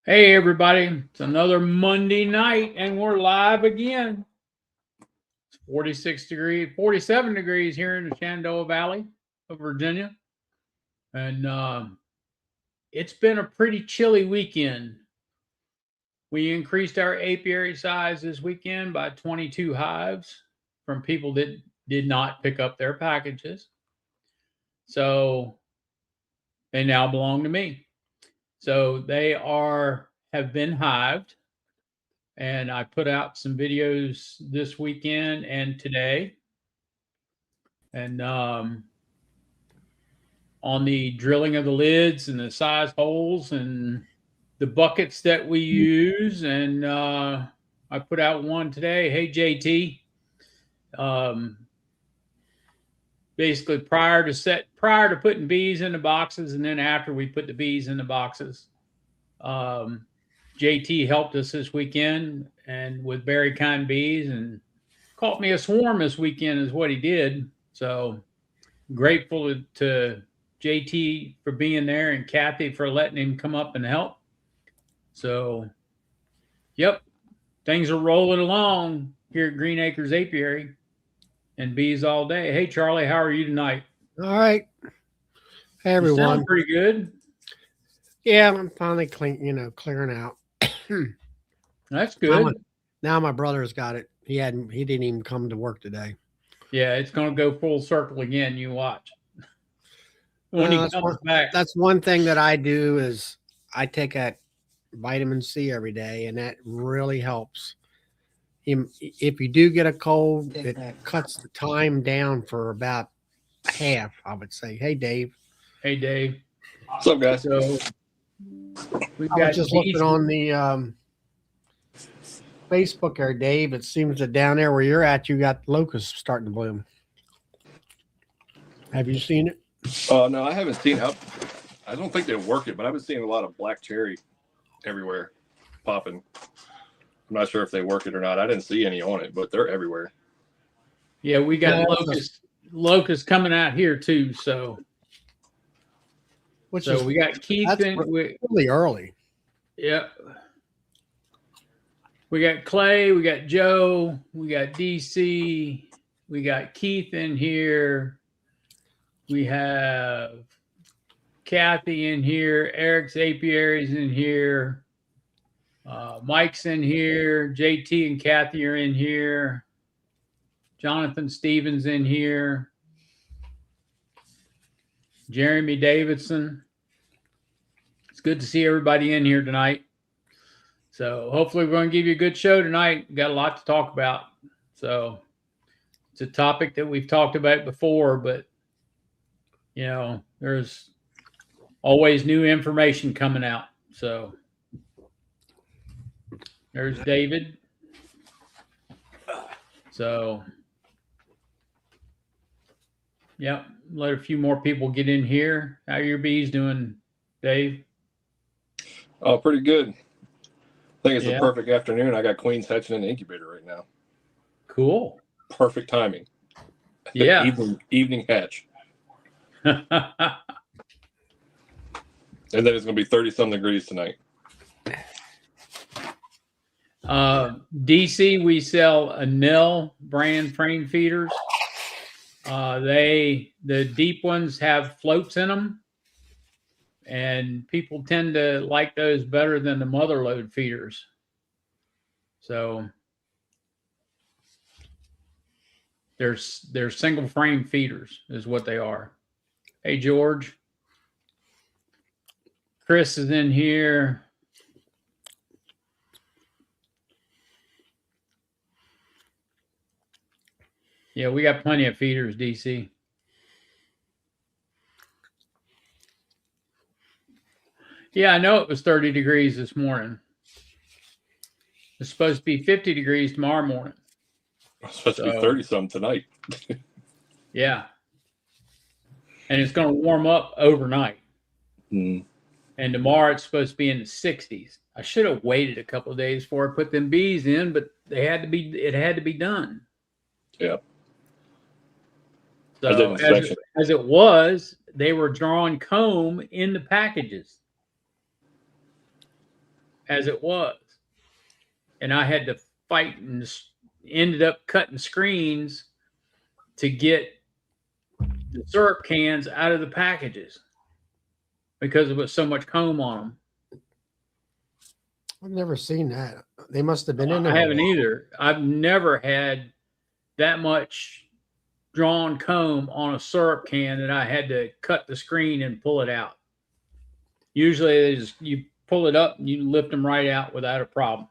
Hey everybody, it's another Monday night and we're live again. It's 47 degrees here in the Shenandoah Valley of Virginia. And it's been a pretty chilly weekend. We increased our apiary size this weekend by 22 hives from people that did not pick up their packages. So they now belong to me. So they have been hived, and I put out some videos this weekend and today, and on the drilling of the lids and the size holes and the buckets that we use. And I put out one today. Hey JT, basically prior to putting bees in the boxes, and then after we put the bees in the boxes. JT helped us this weekend and with berry kind bees, and caught me a swarm this weekend is what he did. So grateful to JT for being there and Kathy for letting him come up and help. So, yep, things are rolling along here at Green Acres Apiary and bees all day. Hey, Charlie, how are you tonight? All right. Hey, everyone. You sound pretty good. Yeah, I'm finally clearing out. That's good. Now my brother's got it. He didn't even come to work today. Yeah, it's going to go full circle again. You watch. When he comes back. That's one thing that I do is I take a vitamin C every day, and that really helps. If you do get a cold, it cuts the time down for about half, I would say. Hey, Dave. Hey, Dave. What's up, guys? So I was just looking on the Facebook there, Dave. It seems that down there where you're at, you got locusts starting to bloom. Have you seen it? No, I haven't seen it. I don't think they work it, but I've been seeing a lot of black cherry everywhere popping. I'm not sure if they work it or not. I didn't see any on it, but they're everywhere. Yeah, we got locusts coming out here too. So we got Keith in. Really early. Yep. We got Clay, we got Joe, we got DC, we got Keith in here. We have Kathy in here. Eric's Apiary's in here. Mike's in here. JT and Kathy are in here. Jonathan Stevens in here. Jeremy Davidson. It's good to see everybody in here tonight. So hopefully we're going to give you a good show tonight. We've got a lot to talk about. So it's a topic that we've talked about before, but there's always new information coming out. So there's David. So, yeah, let a few more people get in here. How are your bees doing, Dave? Oh, pretty good. I think it's a perfect afternoon. I got queens hatching in the incubator right now. Cool. Perfect timing. Yeah. Evening hatch. And then it's going to be 30-some degrees tonight. DC, we sell Anil brand frame feeders. The deep ones have floats in them, and people tend to like those better than the mother load feeders. So they're single frame feeders is what they are. Hey, George. Chris is in here. Yeah, we got plenty of feeders, DC. Yeah, I know it was 30 degrees this morning. It's supposed to be 50 degrees tomorrow morning. It's supposed to be 30-something tonight. Yeah. And it's going to warm up overnight. Mm. And tomorrow it's supposed to be in the 60s. I should have waited a couple of days before I put them bees in, but it had to be done. Yeah. So as it was, they were drawing comb in the packages. As it was. And I had to fight and ended up cutting screens to get the syrup cans out of the packages because there was so much comb on them. I've never seen that. They must have been in there. I haven't either. I've never had that much drawn comb on a syrup can that I had to cut the screen and pull it out. Usually you pull it up and you lift them right out without a problem.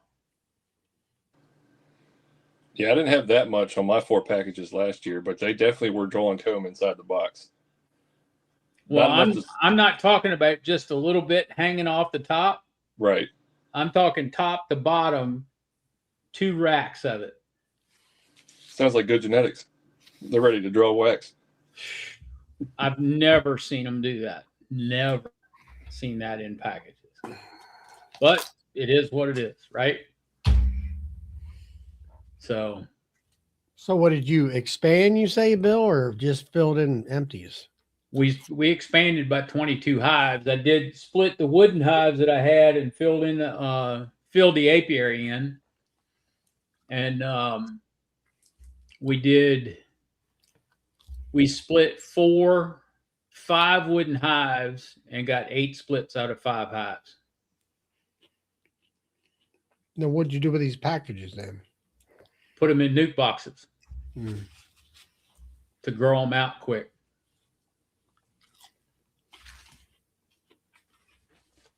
Yeah, I didn't have that much on my 4 packages last year, but they definitely were drawing comb inside the box. Well, I'm not talking about just a little bit hanging off the top. Right. I'm talking top to bottom, 2 racks of it. Sounds like good genetics. They're ready to draw wax. I've never seen them do that. Never seen that in packages. But it is what it is, right? So what did you expand, you say, Bill, or just filled in empties? we expanded about 22 hives. I did split the wooden hives that I had and filled the apiary in. And we split 5 wooden hives and got 8 splits out of 5 hives. Now, what did you do with these packages then? Put them in nuke boxes to grow them out quick.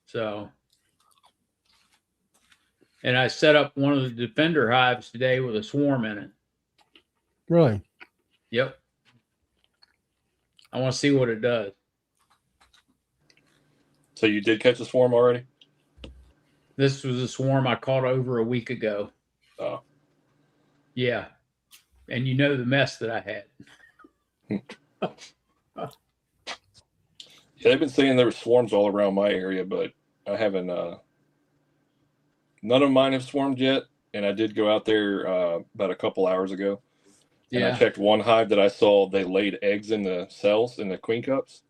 So, and I set up one of the defender hives today with a swarm in it. Really? Yep. I want to see what it does. So you did catch a swarm already? This was a swarm I caught over a week ago. Oh. Yeah. And you know the mess that I had. Yeah, they've been saying there were swarms all around my area, but I haven't. None of mine have swarmed yet, and I did go out there about a couple hours ago. And I checked one hive that I saw. They laid eggs in the cells in the queen cups.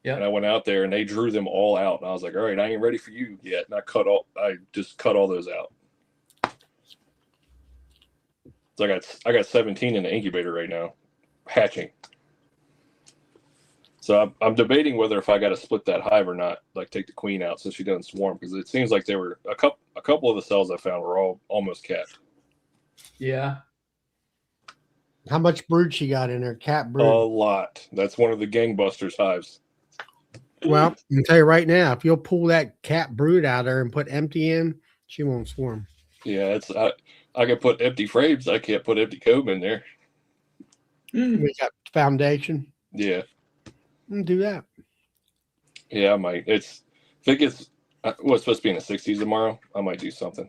Yeah. And I went out there and they drew them all out. And I was like, all right, I ain't ready for you yet. And I just cut all those out. So I got 17 in the incubator right now, hatching. So I'm debating whether if I got to split that hive or not, like take the queen out so she doesn't swarm, because it seems like there were a couple of the cells I found were all almost capped. Yeah. How much brood she got in her? Cat brood? A lot. That's one of the gangbusters hives. Well, I can tell you right now, if you'll pull that cat brood out of there and put empty in, she won't swarm. Yeah, I can put empty frames. I can't put empty comb in there. We got foundation. Yeah. Do that. Yeah, I might. It's supposed to be in the 60s tomorrow. I might do something.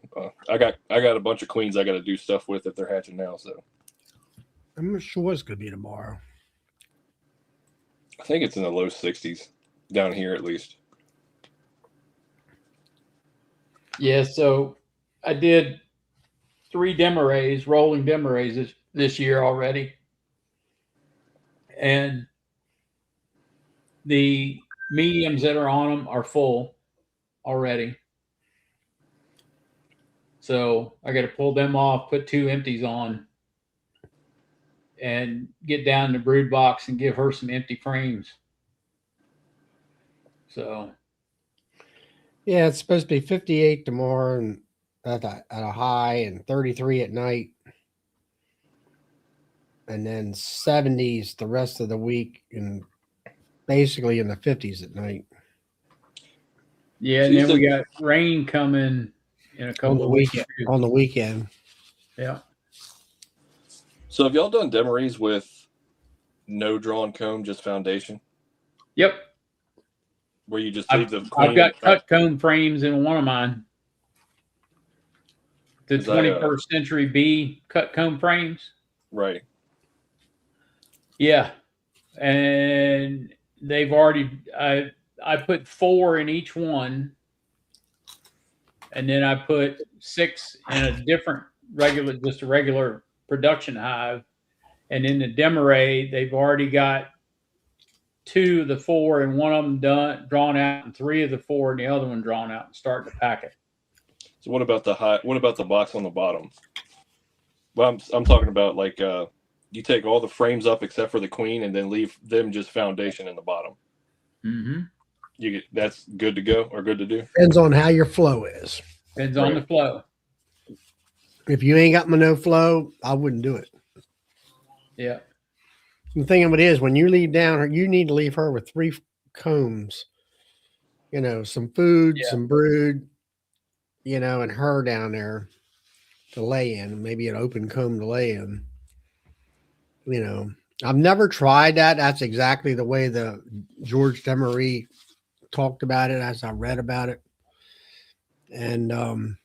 I got a bunch of queens I got to do stuff with if they're hatching now. So I'm not sure it's going to be tomorrow. I think it's in the low 60s down here at least. Yeah, so I did 3 demarays, rolling demarays this year already. And the mediums that are on them are full already. So I got to pull them off, put 2 empties on. and get down in the brood box and give her some empty frames. So, yeah, it's supposed to be 58 tomorrow and at a high and 33 at night. And then 70s the rest of the week and basically in the 50s at night. yeah, and then we got rain coming in a couple of weeks. On the weekend. Yeah. So have y'all done demeries with no drawn comb, just foundation? Yep. Where you just leave the queen. I've got cut comb frames in one of mine. The 21st century bee cut comb frames. Right. Yeah. And they've already, I put 4 in each one. And then I put 6 in a different just a regular production hive. And in the demeray, they've already got 2 of the 4 and one of them drawn out, and 3 of the 4 and the other one drawn out and starting to pack it. So what about the box on the bottom? Well, I'm talking about like you take all the frames up except for the queen and then leave them just foundation in the bottom. Mm-hmm. That's good to go or good to do? Depends on how your flow is. Depends on the flow. If you ain't got no flow, I wouldn't do it. Yeah. The thing of it is, when you leave down her, you need to leave her with 3 combs, some food, some brood, and her down there to lay in, maybe an open comb to lay in. I've never tried that. That's exactly the way the George Demery talked about it as I read about it. And,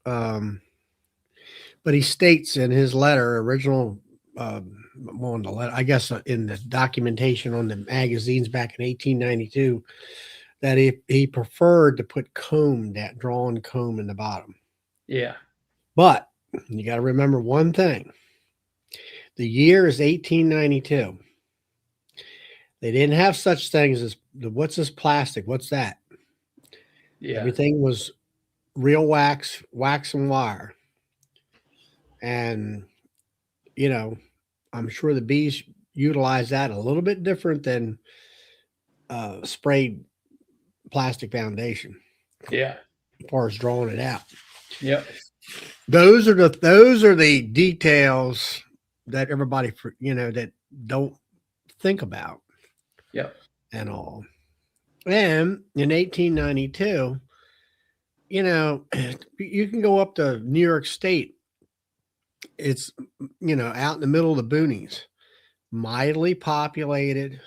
but he states in his letter, original, on the letter, I guess in the documentation on the magazines back in 1892, that he preferred to put drawn comb in the bottom. Yeah. But you got to remember one thing. The year is 1892. They didn't have such things as what's this plastic? What's that? Yeah. Everything was real wax and wire. And, I'm sure the bees utilize that a little bit different than sprayed plastic foundation. Yeah. As far as drawing it out. Yep. Those are the details that everybody, that don't think about. Yep. And all. And in 1892, you can go up to New York State. It's, out in the middle of the boonies, mightily populated,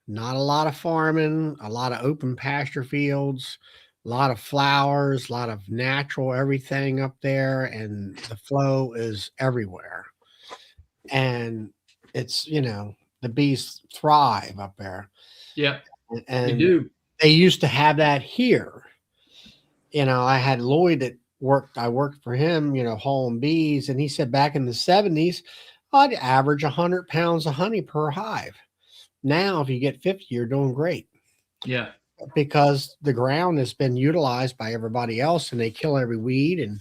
not a lot of farming, a lot of open pasture fields, a lot of flowers, a lot of natural everything up there. And the flow is everywhere. And it's, the bees thrive up there. Yeah. And they do. They used to have that here. I had Lloyd that I worked for him, hauling bees. And he said back in the 70s, I'd average 100 pounds of honey per hive. Now, if you get 50, you're doing great. Yeah. Because the ground has been utilized by everybody else and they kill every weed and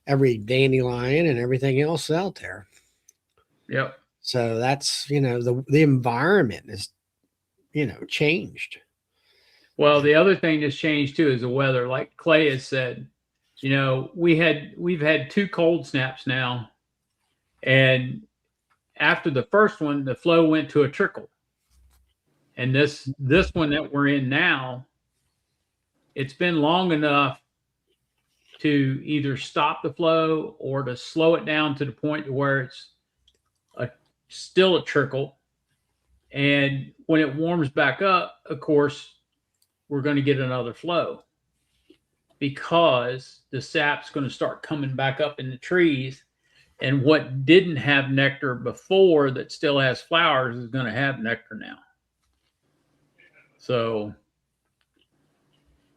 every dandelion and everything else out there. Yep. So that's, the environment is, changed. Well, the other thing that's changed too is the weather. Like Clay has said, we've had 2 cold snaps now. And after the first one, the flow went to a trickle. And this one that we're in now, it's been long enough to either stop the flow or to slow it down to the point to where it's still a trickle. And when it warms back up, of course, we're going to get another flow because the sap's going to start coming back up in the trees. And what didn't have nectar before that still has flowers is going to have nectar now. So,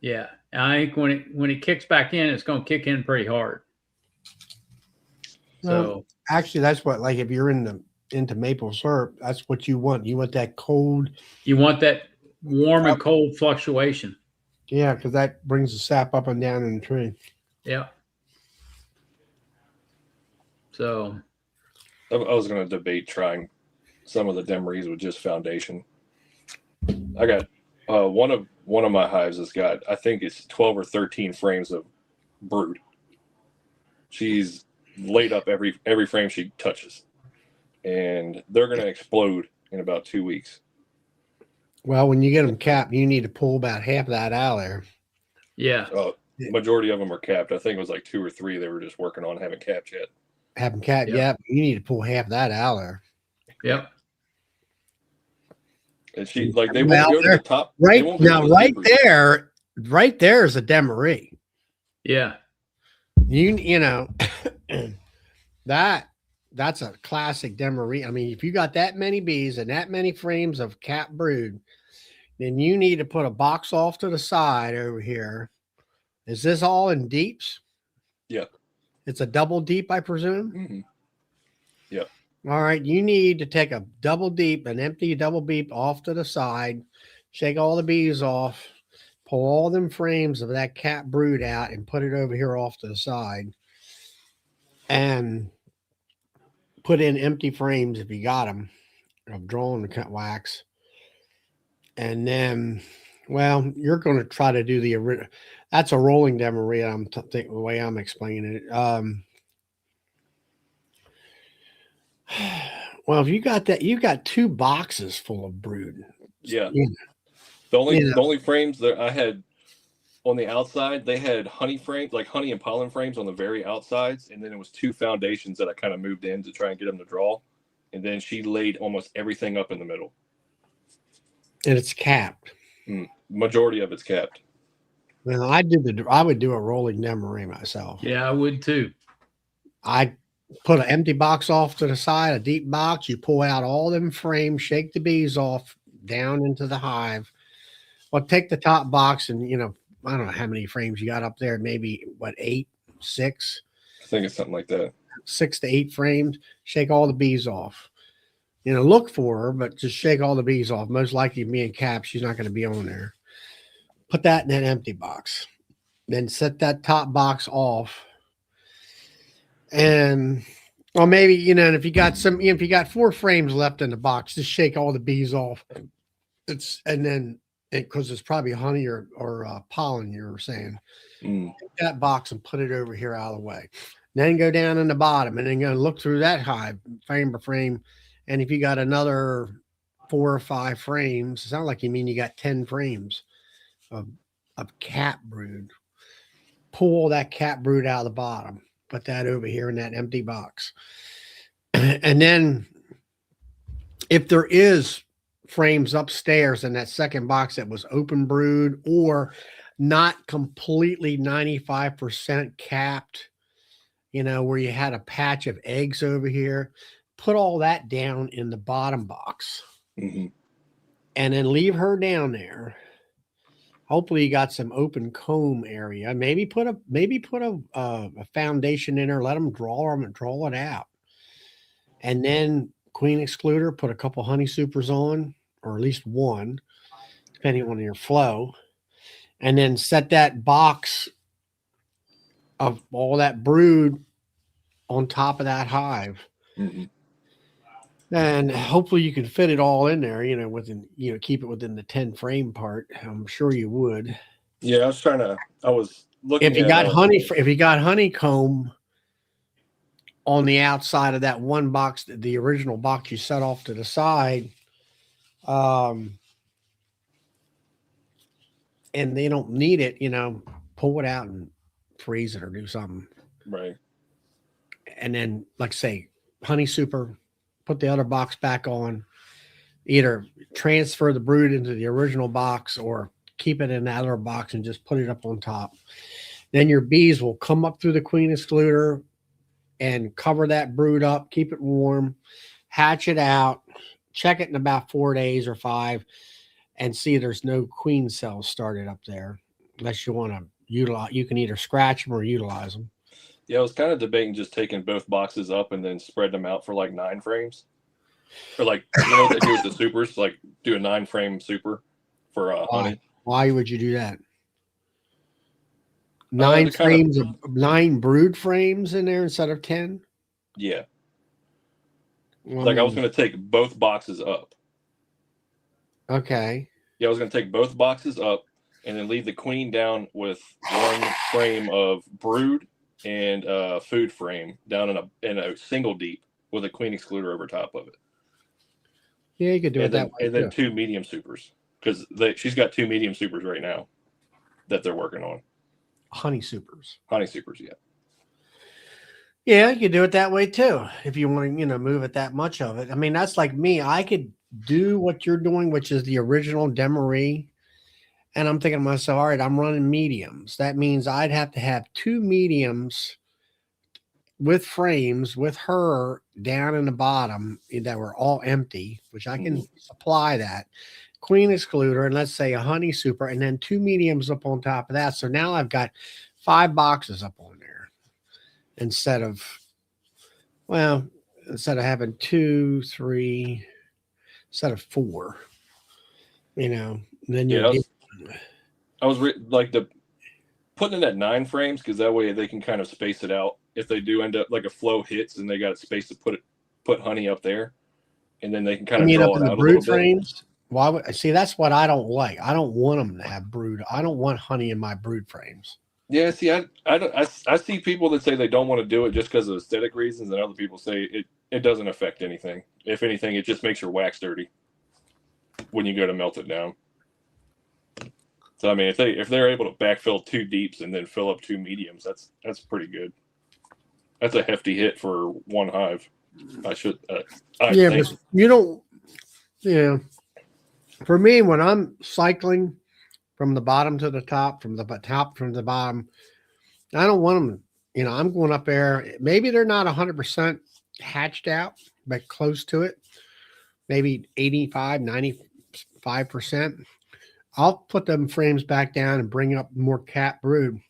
yeah, I think when it kicks back in, it's going to kick in pretty hard. So actually, that's what, like, if you're into maple syrup, that's what you want. You want that cold. You want that warm and cold fluctuation. Yeah, because that brings the sap up and down in the tree. Yeah. So, I was going to debate trying some of the Demeries with just foundation. I got one of my hives has got, I think it's 12 or 13 frames of brood. She's laid up every frame she touches, and they're going to explode in about 2 weeks. Well, when you get them capped, you need to pull about half of that out of there. Yeah. Majority of them are capped. I think it was like 2 or 3 they were just working on, haven't capped yet. Haven't capped yet. You need to pull half of that out of there. Yep. And she like they won't go to the top. Right now, right there is a Demery. Yeah. You know that's a classic Demery. I mean, if you got that many bees and that many frames of capped brood, then you need to put a box off to the side over here. Is this all in deeps? Yeah. It's a double deep, I presume. Mm-hmm. Yeah. All right. You need to take a double deep, an empty double deep off to the side, shake all the bees off, pull all them frames of that capped brood out and put it over here off to the side. And put in empty frames if you got them of drawn cut wax. And then, well, you're going to try to do the original. That's a rolling Demery. I'm thinking the way I'm explaining it. Well, if you got that, you got 2 boxes full of brood. Yeah. You know, the only frames that I had on the outside, they had honey frames, like honey and pollen frames on the very outsides, and then it was 2 foundations that I kind of moved in to try and get them to draw, and then she laid almost everything up in the middle. And it's capped. Majority of it's capped. Well, I would do a rolling Demery myself. Yeah, I would too. I put an empty box off to the side, a deep box. You pull out all them frames, shake the bees off down into the hive. Well, take the top box and, I don't know how many frames you got up there. Maybe, 8, 6? I think it's something like that. 6 to 8 frames. Shake all the bees off. Look for her, but just shake all the bees off. Most likely me and Cap, she's not going to be on there. Put that in that empty box. Then set that top box off. And, or maybe, and if you got 4 frames left in the box, just shake all the bees off. Because it's probably honey or pollen, you were saying. Take that box and put it over here out of the way. Then go down in the bottom and then go look through that hive frame by frame. And if you got another 4 or 5 frames, it sounds like you mean you got 10 frames of cap brood. Pull all that cap brood out of the bottom. Put that over here in that empty box. And then if there is frames upstairs in that second box that was open brood or not completely 95% capped, where you had a patch of eggs over here, put all that down in the bottom box. Mm-hmm. And then leave her down there. Hopefully you got some open comb area. Maybe put a foundation in her, let them draw it out. And then queen excluder, put a couple honey supers on, or at least one, depending on your flow. And then set that box of all that brood on top of that hive. Mm-hmm. And hopefully you can fit it all in there, keep it within the 10 frame part. I'm sure you would. Yeah, I was looking if you got honeycomb on the outside of that one box, the original box you set off to the side, and they don't need it, pull it out and freeze it or do something. Right. And then, like say, honey super, put the other box back on, either transfer the brood into the original box or keep it in that other box and just put it up on top. Then your bees will come up through the queen excluder and cover that brood up, keep it warm, hatch it out, check it in about 4 days or 5, and see there's no queen cells started up there. Unless you want to utilize, you can either scratch them or utilize them. Yeah, I was kind of debating just taking both boxes up and then spread them out for like 9 frames. Or like, what they do with the supers, like do a 9 frame super for honey. Why would you do that? 9 frames of 9 brood frames in there instead of 10? Yeah. Like I was going to take both boxes up. Okay. Yeah, I was going to take both boxes up and then leave the queen down with one frame of brood and a food frame down in a single deep with a queen excluder over top of it. Yeah, you could do it that way. And then 2 medium supers, because she's got 2 medium supers right now that they're working on. Honey supers. Honey supers, yeah. Yeah, you could do it that way too. If you want to, move it that much of it. I mean, that's like me. I could do what you're doing, which is the original Demery. And I'm thinking to myself, all right, I'm running mediums. That means I'd have to have 2 mediums with frames with her down in the bottom that were all empty, which I can supply that. Queen excluder, and let's say a honey super, and then 2 mediums up on top of that. So now I've got 5 boxes up on there instead of having 2, 3, instead of 4. Then I was like putting in at 9 frames, because that way they can kind of space it out. If they do end up like a flow hits and they got a space to put honey up there, and then they can kind of draw it out a little frames. bit. Why would see? That's what I don't like. I don't want them to have brood. I don't want honey in my brood frames. Yeah, see, I see people that say they don't want to do it just because of aesthetic reasons, and other people say it doesn't affect anything. If anything, it just makes your wax dirty when you go to melt it down. So I mean, if they're able to backfill 2 deeps and then fill up 2 mediums, that's pretty good. That's a hefty hit for one hive. But you don't. Yeah. For me, when I'm cycling from the bottom to the top, from the top from the bottom, I don't want them. I'm going up there. Maybe they're not 100% hatched out, but close to it. Maybe 85, 95%. I'll put them frames back down and bring up more cat brood.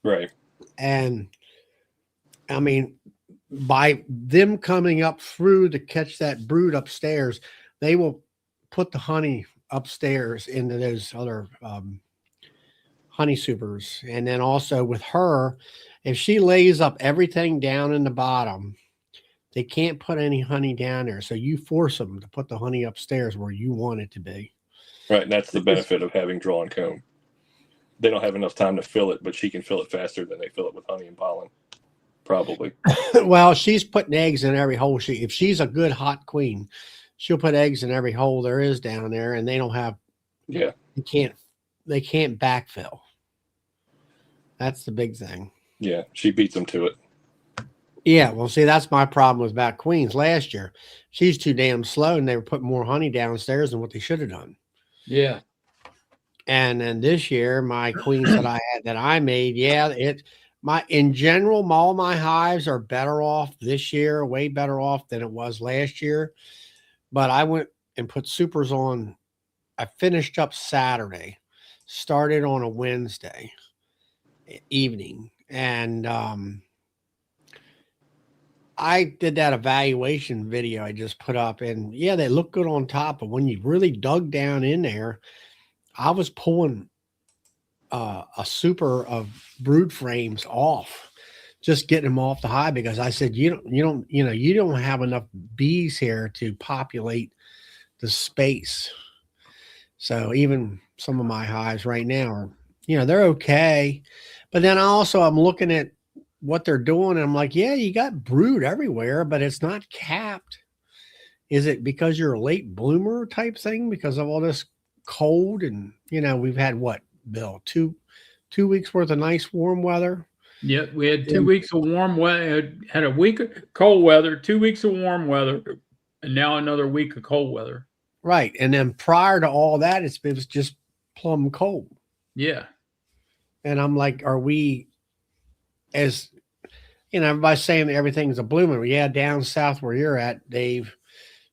Right. And I mean, by them coming up through to catch that brood upstairs, they will put the honey upstairs into those other honey supers. And then also with her, if she lays up everything down in the bottom, they can't put any honey down there. So you force them to put the honey upstairs where you want it to be. Right. And that's the benefit of having drawn comb. They don't have enough time to fill it, but she can fill it faster than they fill it with honey and pollen. Probably. Well, she's putting eggs in every hole. If she's a good hot queen, she'll put eggs in every hole there is down there, and they don't have. Yeah. They can't backfill. That's the big thing. Yeah, she beats them to it. Yeah, well, see, that's my problem with back queens last year. She's too damn slow, and they were putting more honey downstairs than what they should have done. Yeah. And then this year, my queens that I made, in general, all my hives are better off this year, way better off than it was last year. But I went and put supers on. I finished up Saturday, started on a Wednesday evening, and I did that evaluation video I just put up, and yeah, they look good on top, but when you really dug down in there, I was pulling a super of brood frames off, just getting them off the hive, because I said, you don't have enough bees here to populate the space. So even some of my hives right now are, they're okay. But then I'm looking at what they're doing, and I'm like, yeah, you got brood everywhere, but it's not capped. Is it because you're a late bloomer type thing because of all this cold? And we've had what, Bill, two weeks worth of nice warm weather. Yeah, we had 2 weeks of warm weather, had a week of cold weather, 2 weeks of warm weather, and now another week of cold weather. Right. And then prior to all that, it was just plumb cold. Yeah. And I'm like, are we, as everybody's saying that everything's a bloomer. Yeah, down south where you're at, Dave,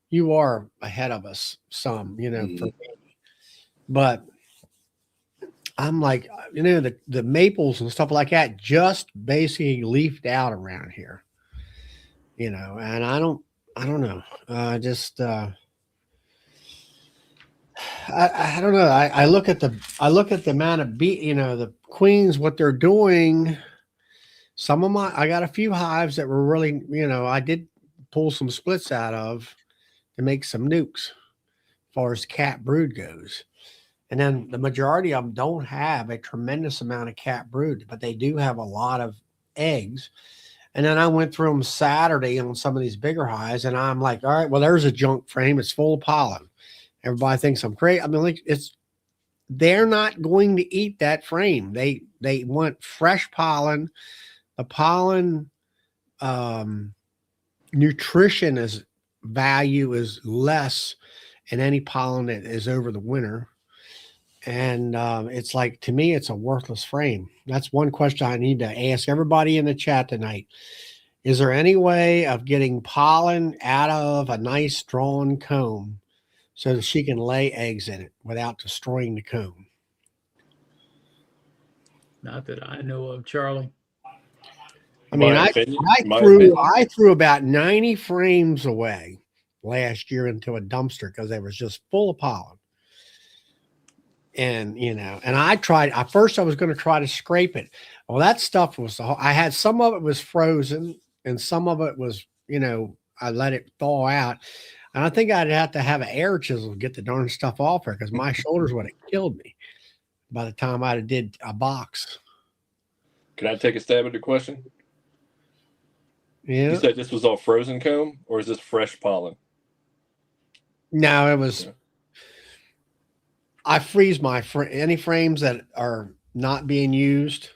you are ahead of us some, for me. But I'm like, the maples and stuff like that just basically leafed out around here, and I don't know. I don't know. I look at the amount of the queens, what they're doing. I got a few hives that were really, I did pull some splits out of to make some nukes as far as cat brood goes. And then the majority of them don't have a tremendous amount of cat brood, but they do have a lot of eggs. And then I went through them Saturday on some of these bigger hives, and I'm like, all right, well, there's a junk frame. It's full of pollen. Everybody thinks I'm crazy. I mean, like, they're not going to eat that frame. They want fresh pollen. The pollen nutrition value is less in any pollen that is over the winter. And it's like, to me, it's a worthless frame. That's one question I need to ask everybody in the chat tonight. Is there any way of getting pollen out of a nice drawn comb so that she can lay eggs in it without destroying the comb? Not that I know of, Charlie. I mean, I threw about 90 frames away last year into a dumpster because they was just full of pollen. And, and I tried, at first I was going to try to scrape it. Well, that stuff I had some of it was frozen and some of it was, I let it thaw out. And I think I'd have to have an air chisel to get the darn stuff off her because my shoulders would have killed me by the time I did a box. Can I take a stab at the question? Yeah. You said this was all frozen comb, or is this fresh pollen? No, it was. Yeah. I freeze any frames that are not being used.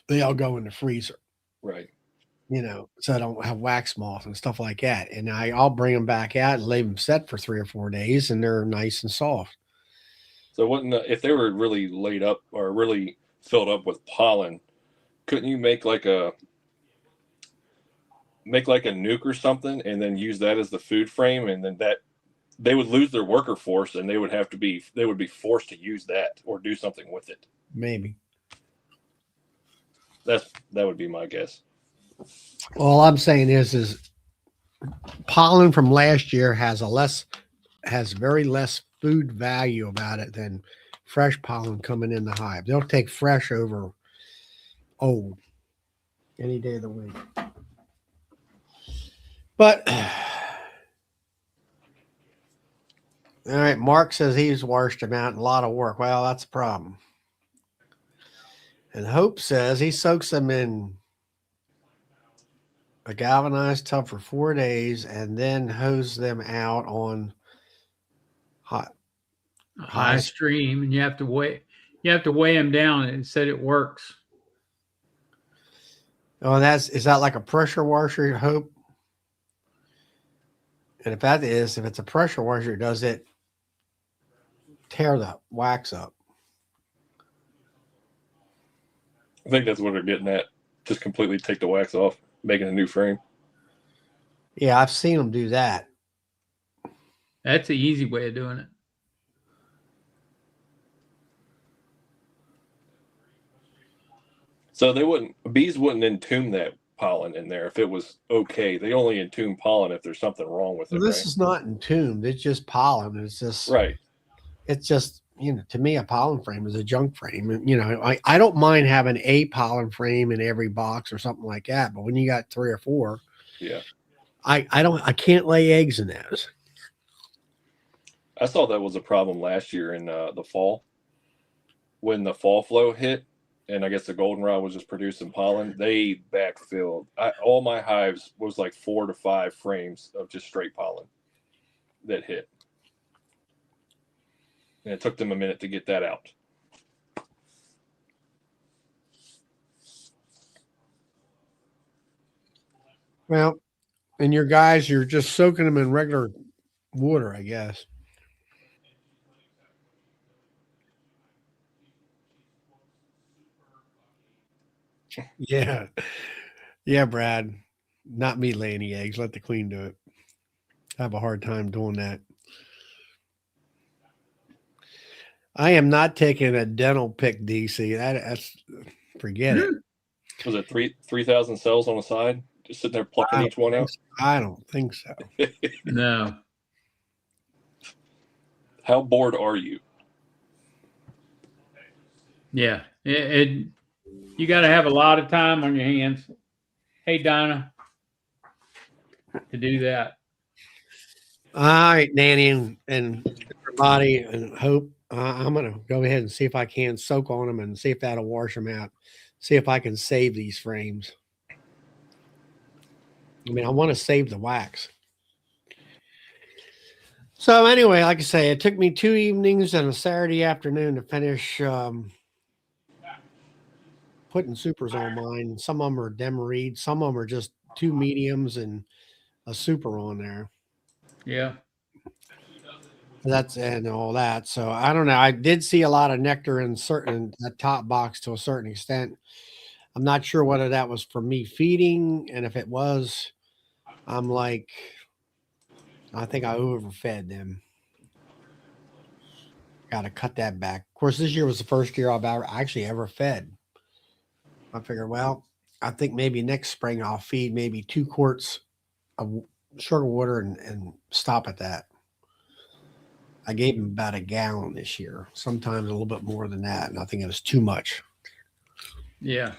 They all go in the freezer. Right. So I don't have wax moth and stuff like that. And I'll bring them back out and leave them set for 3 or 4 days, and they're nice and soft. So if they were really laid up or really filled up with pollen, couldn't you make like a nuke or something and then use that as the food frame, and then that they would lose their worker force and they would be forced to use that or do something with it? Maybe. That would be my guess. All I'm saying is pollen from last year has very less food value about it than fresh pollen coming in the hive. They'll take fresh over old any day of the week. But all right, Mark says he's washed them out. A lot of work. Well, that's a problem. And Hope says he soaks them in a galvanized tub for 4 days and then hose them out on high stream, and you have to weigh them down. And it said it works. Oh, is that like a pressure washer, Hope? And if it's a pressure washer, does it tear the wax up? I think that's what they're getting at. Just completely take the wax off, making a new frame. Yeah, I've seen them do that. That's the easy way of doing it. So bees wouldn't entomb that pollen in there if it was okay. They only entomb pollen if there's something wrong with it. This is not entombed. It's just pollen. It's just right. It's just, to me, a pollen frame is a junk frame. I don't mind having a pollen frame in every box or something like that. But when you got 3 or 4, yeah, I can't lay eggs in those. I saw that was a problem last year in the fall when the fall flow hit. And I guess the goldenrod was just producing pollen. They backfilled. All my hives was like 4 to 5 frames of just straight pollen that hit. And it took them a minute to get that out. Well, and your guys, you're just soaking them in regular water, I guess. Yeah. Yeah, Brad. Not me laying the eggs. Let the queen do it. I have a hard time doing that. I am not taking a dental pick, DC. That's forget it. Was it 3,000 cells on the side? Just sitting there plucking each one out? I don't think so. No. How bored are you? Yeah. You got to have a lot of time on your hands. Hey, Donna. to do that. All right, Nanny and everybody and Hope. I'm going to go ahead and see if I can soak on them and see if that'll wash them out. See if I can save these frames. I mean, I want to save the wax. So anyway, like I say, it took me 2 evenings and a Saturday afternoon to finish putting supers on mine. Some of them are Demerid. Some of them are just 2 mediums and a super on there. Yeah. That's and all that. So I don't know. I did see a lot of nectar in that top box to a certain extent. I'm not sure whether that was for me feeding, and if it was, I'm like, I think I overfed them. Got to cut that back. Of course, this year was the first year I've actually ever fed. I figured, well, I think maybe next spring I'll feed maybe 2 quarts of sugar water and stop at that. I gave him about a gallon this year, sometimes a little bit more than that, and I think it was too much. Yeah.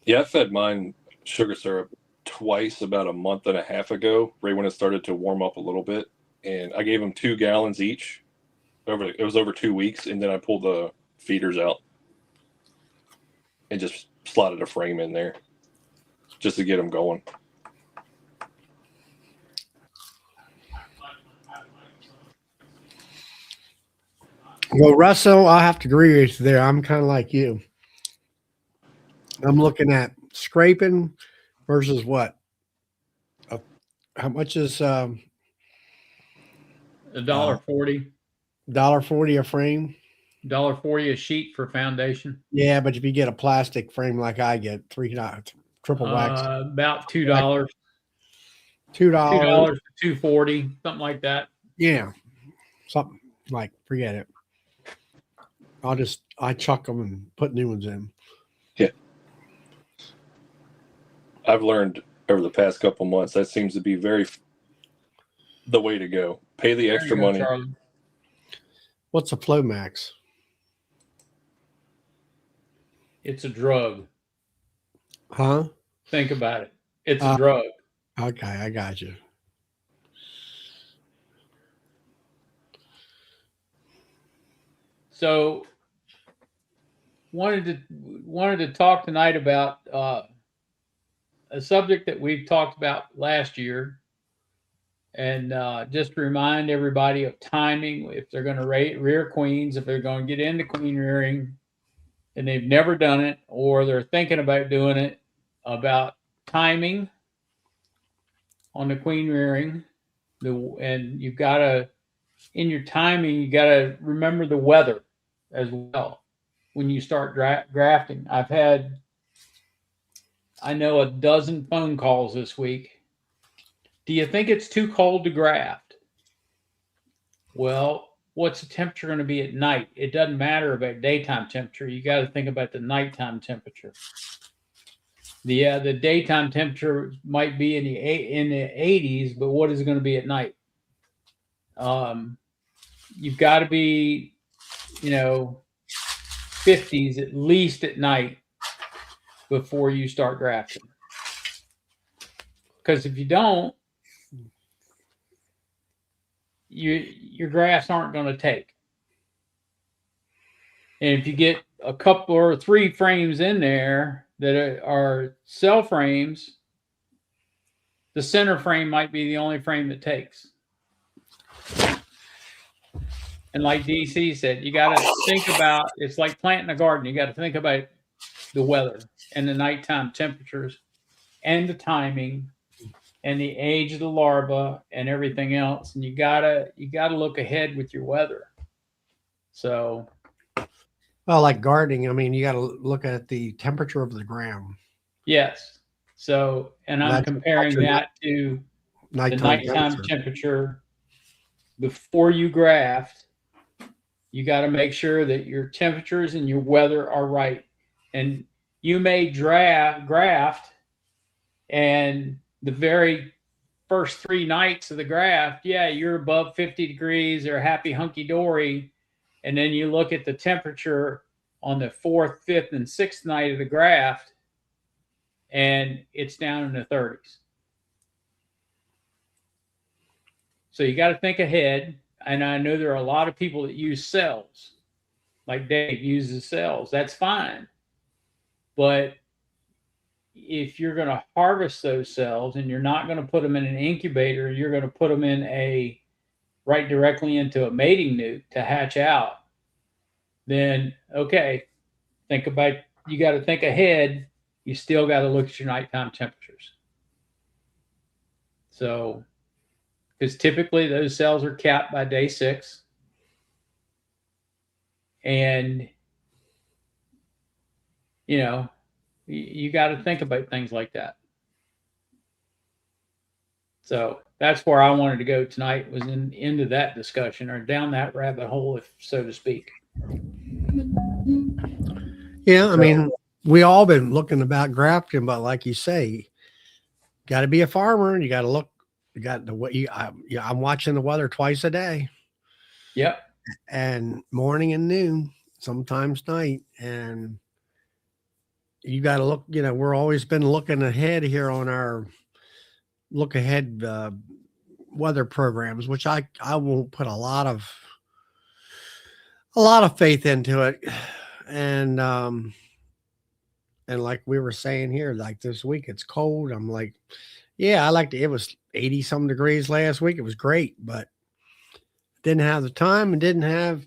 Yeah, I fed mine sugar syrup twice about a month and a half ago, right when it started to warm up a little bit. And I gave them 2 gallons each. It was over 2 weeks, and then I pulled the feeders out and just slotted a frame in there just to get them going. Well, Russell, I have to agree with you there. I'm kind of like you. I'm looking at scraping versus what? How much is $1.40. $1.40 a frame? $1.40 a sheet for foundation. Yeah, but if you get a plastic frame like I get, $3 triple wax, about $2. $2. $2 to $2.40, something like that. Yeah, something like forget it. I chuck them and put new ones in. Yeah, I've learned over the past couple months that seems to be the way to go. Pay the extra money. Charlie. What's a Flow Max? It's a drug. Huh? Think about it. It's a drug. Okay, I got you. So wanted to talk tonight about a subject that we've talked about last year, and just remind everybody of timing if they're going to rear queens, if they're going to get into queen rearing and they've never done it, or they're thinking about doing it, about timing on the queen rearing. And you've got to, in your timing, you got to remember the weather as well when you start grafting. I know a dozen phone calls this week. Do you think it's too cold to graft? Well, what's the temperature going to be at night? It doesn't matter about daytime temperature. You got to think about the nighttime temperature. The daytime temperature might be in the 80s, but what is it going to be at night? You've got to be, 50s at least at night before you start grafting. Because if you don't, your grafts aren't going to take. And if you get a couple or 3 frames in there that are cell frames, the center frame might be the only frame that takes. And like DC said, you got to think about, it's like planting a garden. You got to think about the weather and the nighttime temperatures and the timing and the age of the larva and everything else. And you gotta look ahead with your weather. So, well, like gardening, I mean, you got to look at the temperature of the ground. Yes. So, and I'm comparing that to the nighttime temperature before you graft. You got to make sure that your temperatures and your weather are right. And you may graft, and the very first 3 nights of the graft, yeah, you're above 50 degrees or happy hunky-dory. And then you look at the temperature on the 4th, 5th, and 6th night of the graft, and it's down in the 30s. So you got to think ahead. And I know there are a lot of people that use cells, like Dave uses cells. That's fine. But if you're going to harvest those cells and you're not going to put them in an incubator, you're going to put them in right directly into a mating nuke to hatch out, then okay, you got to think ahead. You still got to look at your nighttime temperatures. So, because typically those cells are capped by day 6. And, you got to think about things like that. So that's where I wanted to go tonight, was into that discussion, or down that rabbit hole, if so to speak. Yeah, I mean, we all been looking about grafting, but like you say, got to be a farmer. You got to look. You got the way. I'm watching the weather twice a day. Yep. And morning and noon, sometimes night, and you got to look. We're always been looking ahead here on our look ahead weather programs, which I won't put a lot of faith into it, and like we were saying here, like this week it's cold. I'm like, yeah, it was 80 some degrees last week. It was great, but didn't have the time and didn't have,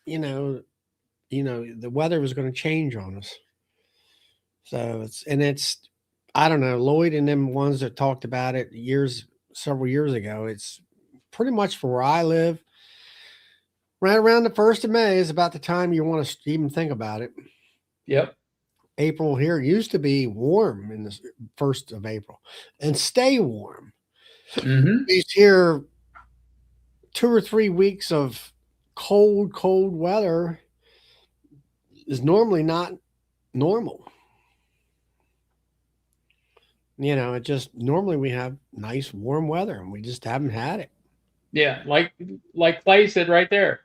the weather was going to change on us. So it's, I don't know, Lloyd and them ones that talked about it several years ago. It's pretty much for where I live. Right around the 1st of May is about the time you want to even think about it. Yep. April here used to be warm in the 1st of April and stay warm. Mm-hmm. These here 2 or 3 weeks of cold weather is normally not normal. It just normally we have nice warm weather and we just haven't had it. Yeah, like Clay said right there.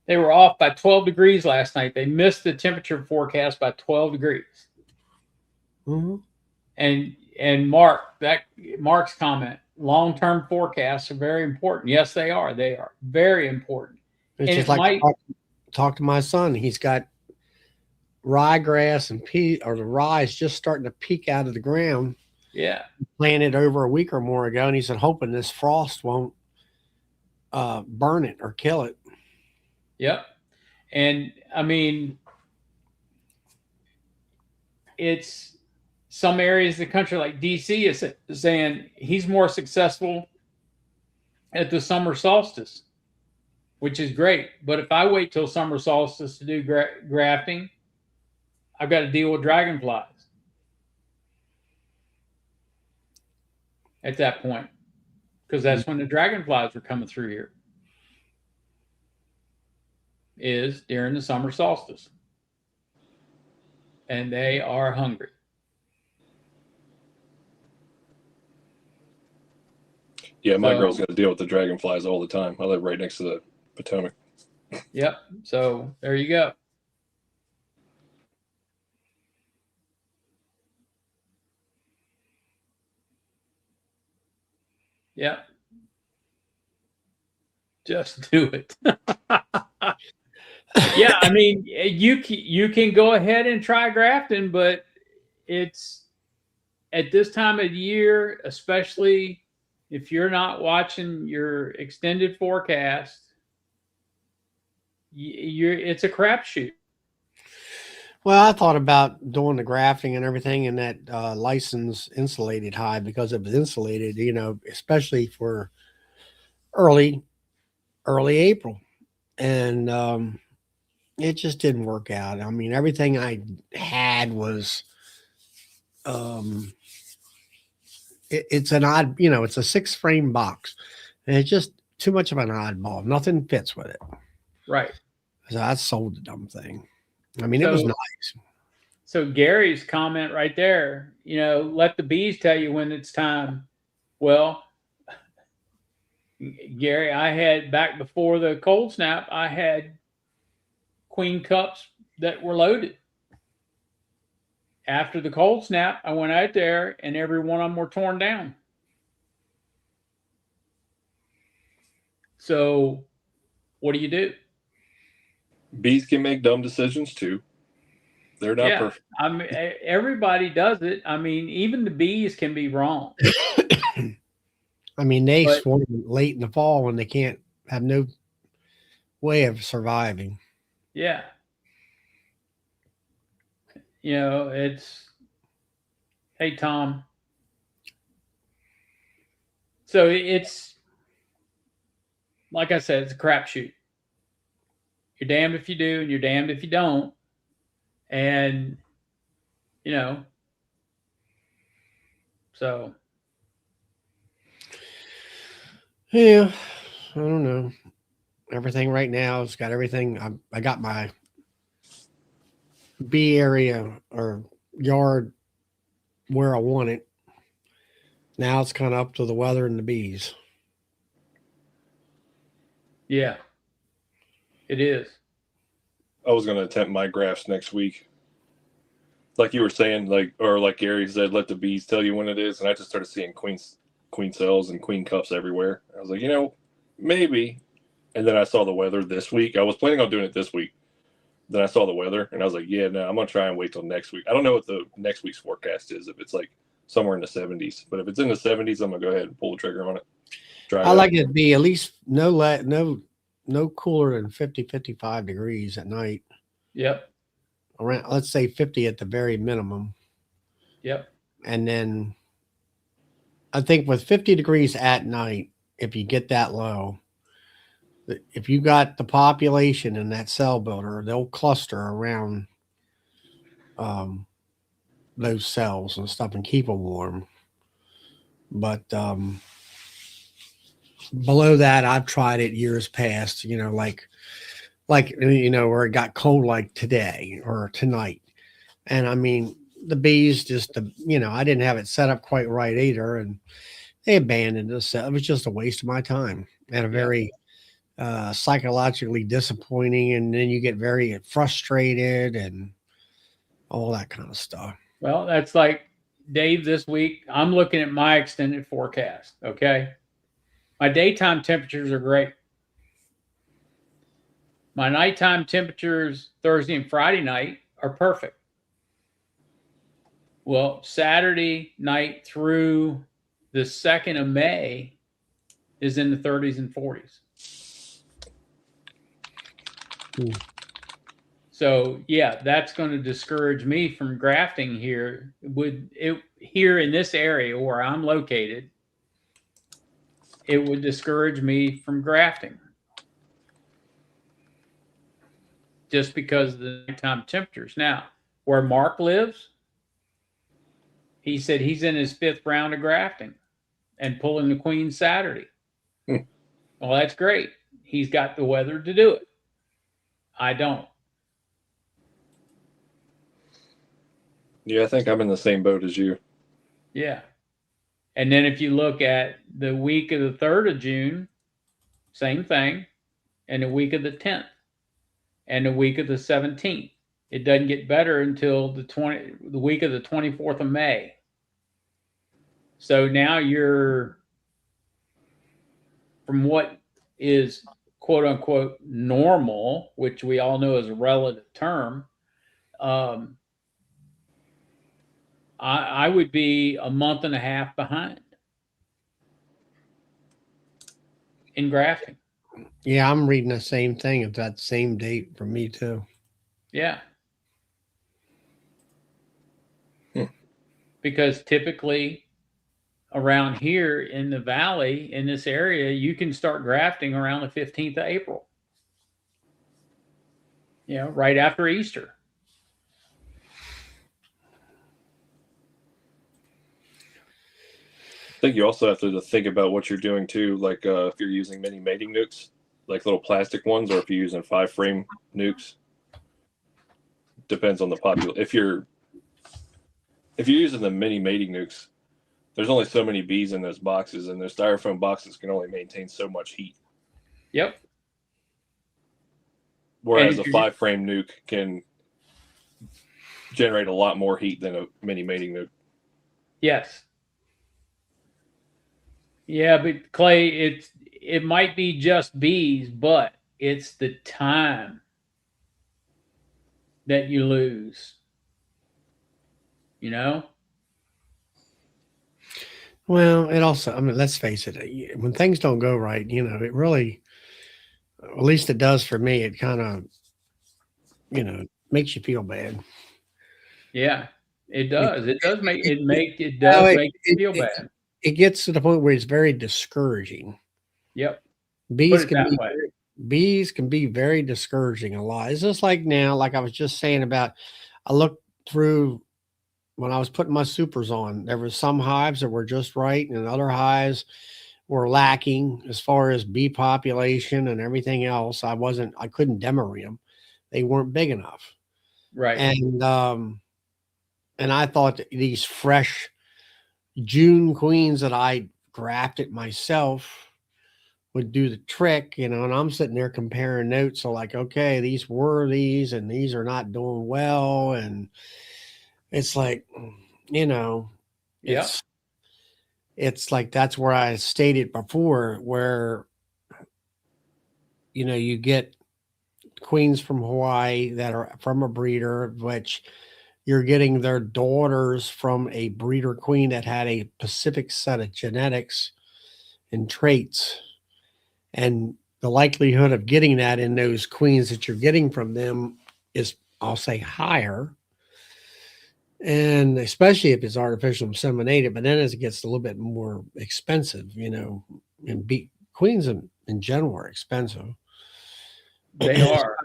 They were off by 12 degrees last night. They missed the temperature forecast by 12 degrees. Mm-hmm. And Mark's comment, long-term forecasts are very important. Yes, they are. They are very important. It's just like talk to my son. He's got ryegrass and pea, or the rye is just starting to peek out of the ground. Yeah. Planted over a week or more ago, and he said hoping this frost won't burn it or kill it. Yep. And I mean, it's some areas of the country, like DC, is saying he's more successful at the summer solstice, which is great. But if I wait till summer solstice to do grafting, I've got to deal with dragonflies at that point, because that's when the dragonflies are coming through here, is during the summer solstice. And they are hungry. Yeah, my girl's got to deal with the dragonflies all the time. I live right next to the Potomac. Yep. So there you go. Yep. Just do it. Yeah, I mean, you can go ahead and try grafting, but it's at this time of year, especially if you're not watching your extended forecast, it's a crapshoot. Well, I thought about doing the grafting and everything in that licensed insulated hive, because it was insulated, especially for early April. And it just didn't work out. I mean, everything I had was it's an odd, it's a 6-frame box, and it's just too much of an oddball. Nothing fits with it. Right. So I sold the dumb thing. I mean, it was nice. So Gary's comment right there, let the bees tell you when it's time. Well, Gary, I had, back before the cold snap, I had queen cups that were loaded. After the cold snap, I went out there and every one of them were torn down. So what do you do? Bees can make dumb decisions too. They're not perfect. I mean, everybody does it. I mean, even the bees can be wrong. I mean, they swarm late in the fall when they can't have no way of surviving. Yeah. You know, it's, hey, Tom. So it's, like I said, it's a crapshoot. You're damned if you do, and you're damned if you don't. And, you know, so. Yeah, I don't know. Everything right now has got everything. I got my bee area or yard where I want it. Now it's kind of up to the weather and the bees. Yeah, it is. I was going to attempt my grafts next week. Like you were saying, like Gary said, let the bees tell you when it is. And I just started seeing queen cells and queen cups everywhere. I was like, maybe. And then I saw the weather this week. I was planning on doing it this week. Then I saw the weather and I was like, yeah, no, I'm going to try and wait till next week. I don't know what the next week's forecast is, if it's like somewhere in the 70s. But if it's in the 70s, I'm going to go ahead and pull the trigger on it. I like it to be at least no cooler than 50, 55 degrees at night. Yep. Around, let's say 50 at the very minimum. Yep. And then I think with 50 degrees at night, if you get that low, if you got the population in that cell builder, they'll cluster around those cells and stuff and keep them warm. But below that, I've tried it years past, like where it got cold like today or tonight. And I mean, the bees just, I didn't have it set up quite right either. And they abandoned us. It was just a waste of my time and a very psychologically disappointing. And then you get very frustrated and all that kind of stuff. Well, that's like Dave this week. I'm looking at my extended forecast. Okay. My daytime temperatures are great. My nighttime temperatures Thursday and Friday night are perfect. Well, Saturday night through the 2nd of May is in the 30s and 40s. So yeah, that's going to discourage me from grafting here. Here in this area where I'm located, it would discourage me from grafting just because of the nighttime temperatures. Now, where Mark lives, he said he's in his 5th round of grafting and pulling the queen Saturday. Well, that's great. He's got the weather to do it. I don't. Yeah, I think I'm in the same boat as you. Yeah. And then if you look at the week of the 3rd of June, same thing, and the week of the 10th, and the week of the 17th. It doesn't get better until the week of the 24th of May. So now you're, from what is quote unquote normal, which we all know is a relative term, I would be a month and a half behind in grafting. Yeah, I'm reading the same thing at that same date for me too. Yeah. Because typically around here in the valley, in this area, you can start grafting around the 15th of April. Right after Easter. I think you also have to think about what you're doing too. Like if you're using mini mating nukes, like little plastic ones, or if you're using 5-frame nukes. Depends on the population. If you're using the mini mating nukes, there's only so many bees in those boxes, and those styrofoam boxes can only maintain so much heat. Yep. Whereas a 5-frame nuke can generate a lot more heat than a mini mating nuke. Yes. Yeah, but Clay, it might be just bees, but it's the time that you lose. You know? Well, it also, I mean, let's face it, when things don't go right, you know, it really, at least it does for me, it kind of, you know, makes you feel bad. Yeah, it It, does. It does make it well, does make you feel bad. it gets to the point where it's very discouraging. Yep. Put Bees it can that be way. bees can be very discouraging a lot. It's just like now, like I was just saying about, I looked through when I was putting my supers on, there were some hives that were just right, and other hives were lacking as far as bee population and everything else. I couldn't demery them. They weren't big enough. Right. And I thought that these fresh June queens that I grafted myself would do the trick, you know, and I'm sitting there comparing notes. So like, okay, these were these and these are not doing well. And it's like, you know, Yeah. it's like that's where I stated before, where you know you get queens from Hawaii that are from a breeder, which you're getting their daughters from a breeder queen that had a specific set of genetics and traits, and the likelihood of getting that in those queens that you're getting from them is, I'll say, higher. And especially if it's artificial inseminated, but then as it gets a little bit more expensive, you know, and queens in general are expensive. They are.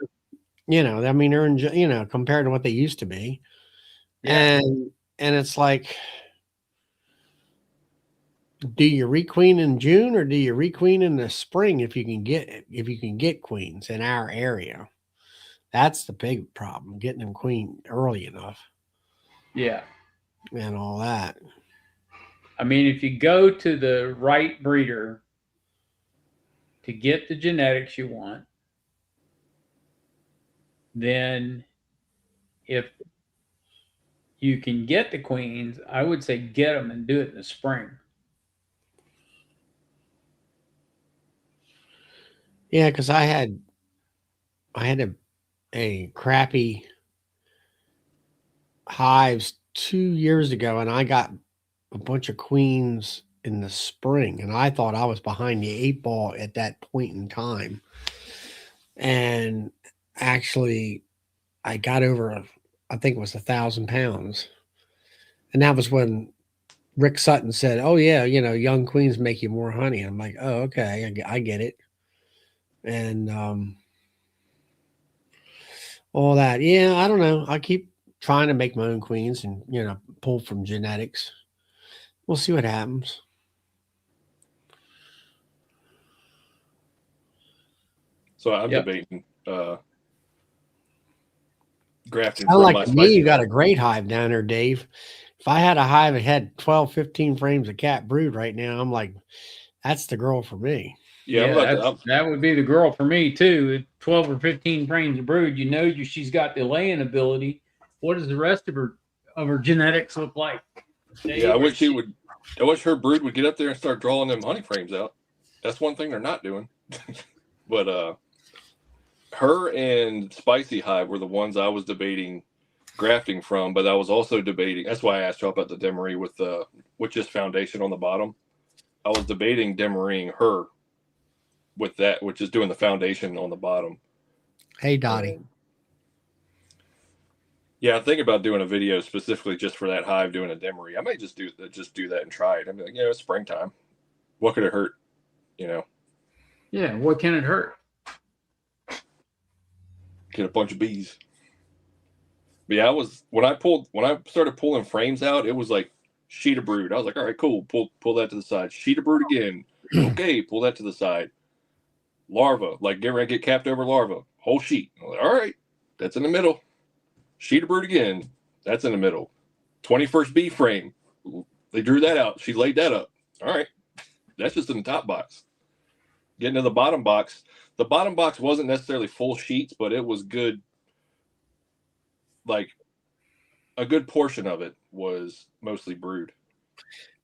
You know, I mean, they're you know, compared to what they used to be. Yeah. And it's like, do you requeen in June or do you requeen in the spring if you can get queens in our area? That's the big problem, getting them queen early enough. Yeah. And all that. I mean, if you go to the right breeder to get the genetics you want, then if you can get the queens, I would say get them and do it in the spring. Yeah, because I had a crappy hives 2 years ago, and I got a bunch of queens in the spring, and I thought I was behind the eight ball at that point in time. And actually, I got over, I think it was 1,000 pounds, and that was when Rick Sutton said, "Oh yeah, you know, young queens make you more honey." I'm like, "Oh okay, I get it." And all that, yeah, I don't know. I keep trying to make my own queens and you know pull from genetics. We'll see what happens. So I'm Yep. debating grafting Sound from like my to me spicy you got a hive. great hive down there, Dave. If I had a hive that had 12, 15 frames of cat brood right now, I'm like, that's the girl for me. Yeah, I'm Yeah, about to. that would be the girl for me too. At 12 or 15 frames of brood, you know she's got the laying ability. What does the rest of her genetics look like? Yeah, I Dave? wish he would. I wish her brood would get up there and start drawing them honey frames out. That's one thing they're not doing. But her and Spicy Hive were the ones I was debating grafting from. But I was also debating. That's why I asked you about the Demery with just foundation on the bottom. I was debating Demerying her with that, which is doing the foundation on the bottom. Hey, Dottie. Yeah, I'm thinking about doing a video specifically just for that hive doing a Demery. I may just do that and try it. I mean, like, you know, it's springtime. What could it hurt? You know, Yeah, what can it hurt? get a bunch of bees. But yeah, when I started pulling frames out, it was like sheet of brood. I was like, all right, cool. Pull that to the side. Sheet of brood again. Okay, pull that to the side. Larva, like get ready to get capped over larva. Whole sheet. I was like, all right, that's in the middle. Sheet of brood again. That's in the middle. 21st bee frame. They drew that out. She laid that up. All right. That's just in the top box. Getting to the bottom box. The bottom box wasn't necessarily full sheets, but it was good. Like a good portion of it was mostly brood.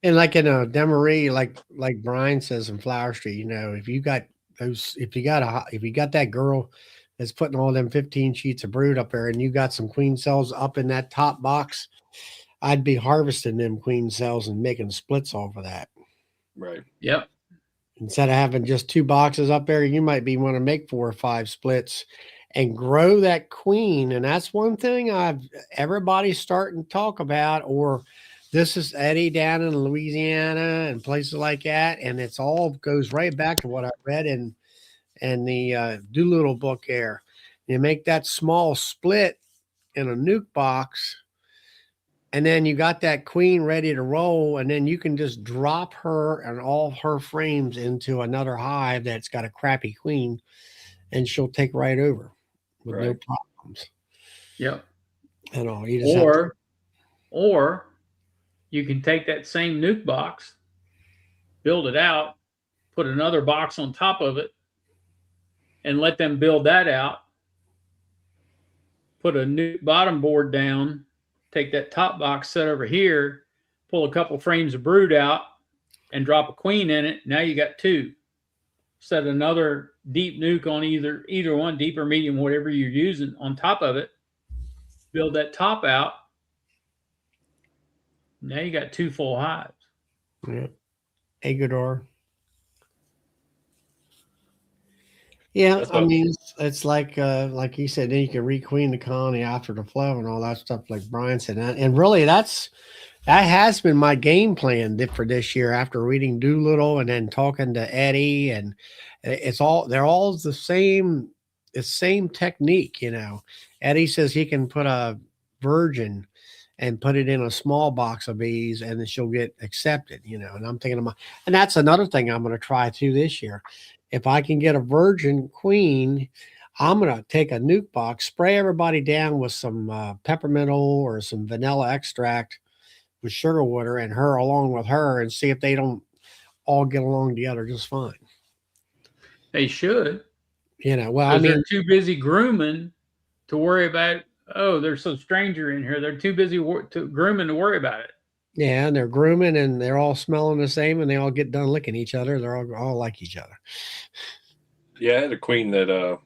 And like in a Demery, like Brian says in Flower Street, you know, if you got that girl that's putting all them 15 sheets of brood up there, and you got some queen cells up in that top box, I'd be harvesting them queen cells and making splits off of that. Right. Yep. Instead of having just 2 boxes up there, you might be want to make 4 or 5 splits and grow that queen. And that's one thing everybody's starting to talk about, or this is Eddie down in Louisiana and places like that. And it's all goes right back to what I read in the Doolittle book there. You make that small split in a nuke box, and then you got that queen ready to roll, and then you can just drop her and all her frames into another hive that's got a crappy queen, and she'll take right over with no problems. Yep. And all you just or you can take that same nuke box, build it out, put another box on top of it, and let them build that out. Put a nuke bottom board down, take that top box set over here, pull a couple frames of brood out, and drop a queen in it. Now you got 2. Set another deep nuke on either one, deep or medium, whatever you're using, on top of it. Build that top out. Now you got 2 full hives. Yeah. Agador. Yeah, I mean, it's like you said, then you can requeen the colony after the flow and all that stuff, like Brian said. And really, that has been my game plan for this year after reading Doolittle and then talking to Eddie. And they're all the same technique, you know. Eddie says he can put a virgin and put it in a small box of bees and then she'll get accepted, you know. And I'm thinking and that's another thing I'm going to try too this year. If I can get a virgin queen, I'm going to take a nuke box, spray everybody down with some peppermint oil or some vanilla extract with sugar water, and her along with her, and see if they don't all get along together just fine. They should. You know, well, I mean, they're too busy grooming to worry about, oh, there's some stranger in here. They're too busy grooming to worry about it. Yeah, and they're grooming and they're all smelling the same and they all get done licking each other. They're all like each other. Yeah, I had a queen that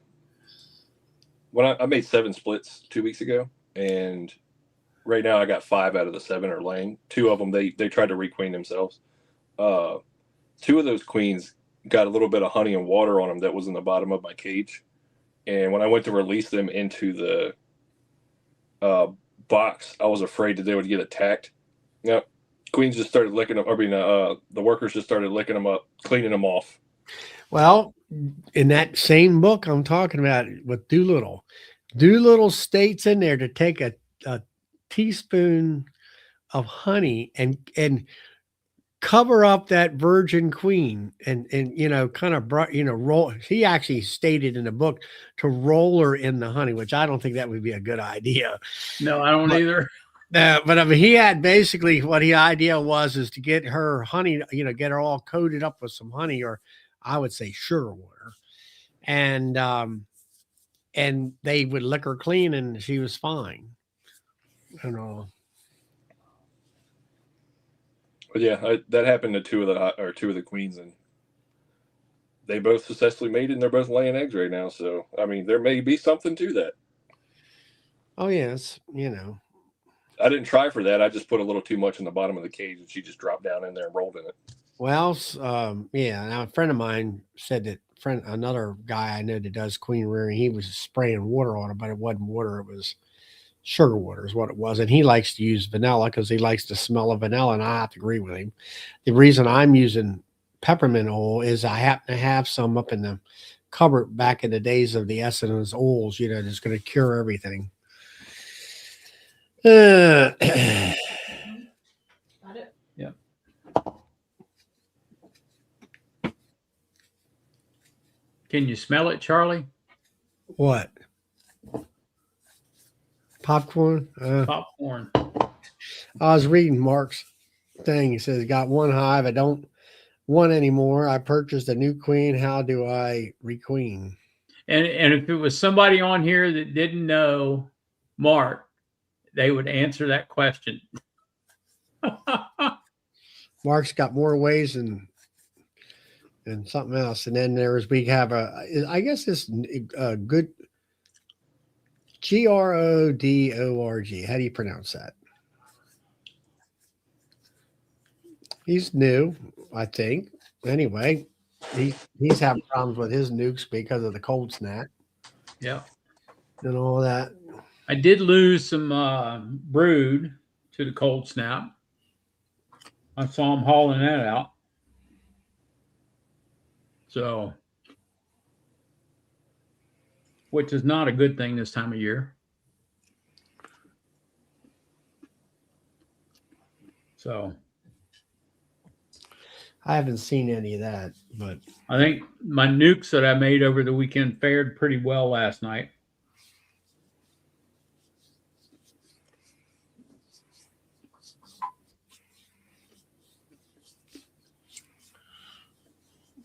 when I made 7 splits 2 weeks ago, and right now I got 5 out of the 7 are laying. 2 of them they tried to requeen themselves. 2 of those queens got a little bit of honey and water on them that was in the bottom of my cage, and when I went to release them into the box, I was afraid that they would get attacked. Yep. Queens just started licking them. I mean, the workers just started licking them up, cleaning them off. Well, in that same book I'm talking about with Doolittle states in there to take a teaspoon of honey and cover up that virgin queen and you know, kind of roll. He actually stated in the book to roll her in the honey, which I don't think that would be a good idea. No, I don't either. But I mean, he had basically what the idea is to get her honey, you know, get her all coated up with some honey, or I would say sugar water, and they would lick her clean, and she was fine. You know. But yeah, that happened to 2 of the queens, and they both successfully made it, and they're both laying eggs right now. So I mean, there may be something to that. Oh yes, you know. I didn't try for that. I just put a little too much in the bottom of the cage, and she just dropped down in there and rolled in it. Well, yeah. Now a friend of mine said that another guy I know that does queen rearing, he was spraying water on it, but it wasn't water; it was sugar water, is what it was. And he likes to use vanilla because he likes the smell of vanilla, and I have to agree with him. The reason I'm using peppermint oil is I happen to have some up in the cupboard back in the days of the Essence oils. You know, that's going to cure everything. Got it? Yep. Can you smell it, Charlie? What? Popcorn? Popcorn. I was reading Mark's thing. He says, got 1 hive. I don't want anymore. I purchased a new queen. How do I requeen? And if it was somebody on here that didn't know Mark, they would answer that question. Mark's got more ways than something else. And then we have I guess this good Grodorg. How do you pronounce that? He's new, I think. Anyway, he's having problems with his nukes because of the cold snap. Yeah. And all that. I did lose some brood to the cold snap. I saw him hauling that out. So, which is not a good thing this time of year. So, I haven't seen any of that, but I think my nukes that I made over the weekend fared pretty well last night.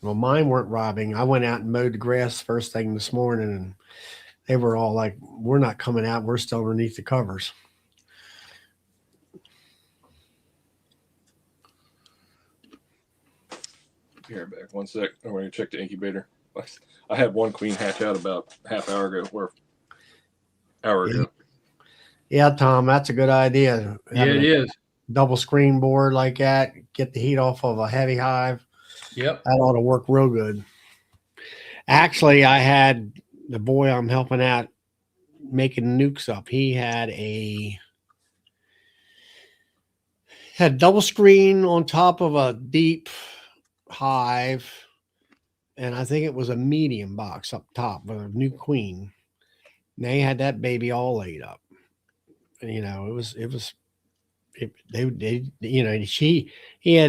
well, mine weren't robbing. I went out and mowed the grass first thing this morning, and they were all like, "We're not coming out. We're still underneath the covers." Here, back 1 sec. I'm going to check the incubator. I had one queen hatch out about half hour ago, or hour ago. Yeah, Tom, that's a good idea. Yeah, it is. Double screen board like that, get the heat off of a heavy hive. Yep. That ought to work real good. Actually, I had the boy I'm helping out making nukes up. He had double screen on top of a deep hive, and I think it was a medium box up top with a new queen. And they had that baby all laid up. And, he had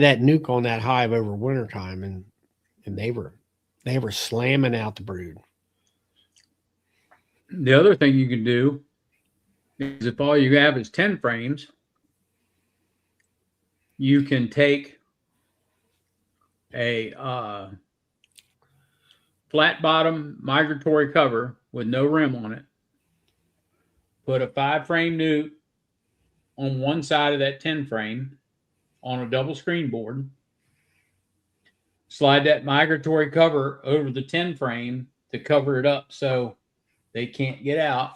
that nuke on that hive over wintertime, and they were slamming out the brood. The other thing you can do is if all you have is 10 frames, you can take a flat bottom migratory cover with no rim on it, put a 5-frame nuke on one side of that 10 frame on a double screen board, slide that migratory cover over the 10 frame to cover it up so they can't get out,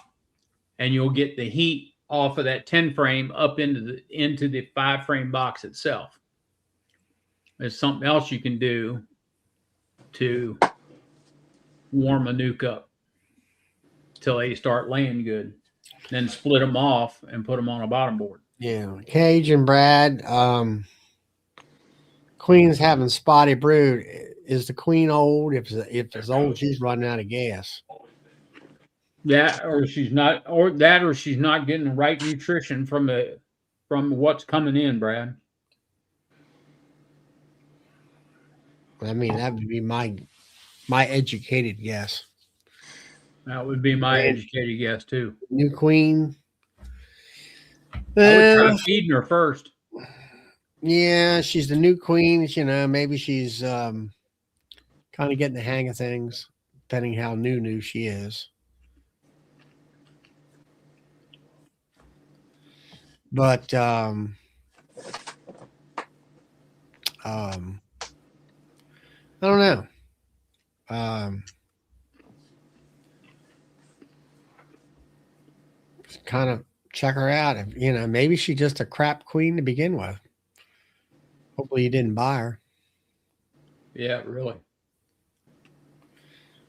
and you'll get the heat off of that 10 frame up into the 5-frame box itself. There's something else you can do to warm a nuke up till they start laying good. Then split them off and put them on a bottom board. Yeah, Cage and Brad, queen's having spotty brood. Is the queen old? If it's old, she's running out of gas. That, or she's not, or she's not getting the right nutrition from what's coming in, Brad. I mean, that would be my educated guess. That would be my educated guess too. New queen. I would try feeding her first. Yeah, she's the new queen. Maybe she's kind of getting the hang of things, depending how new she is. But I don't know. Kind of check her out. Maybe she's just a crap queen to begin with. Hopefully you didn't buy her. Yeah, really.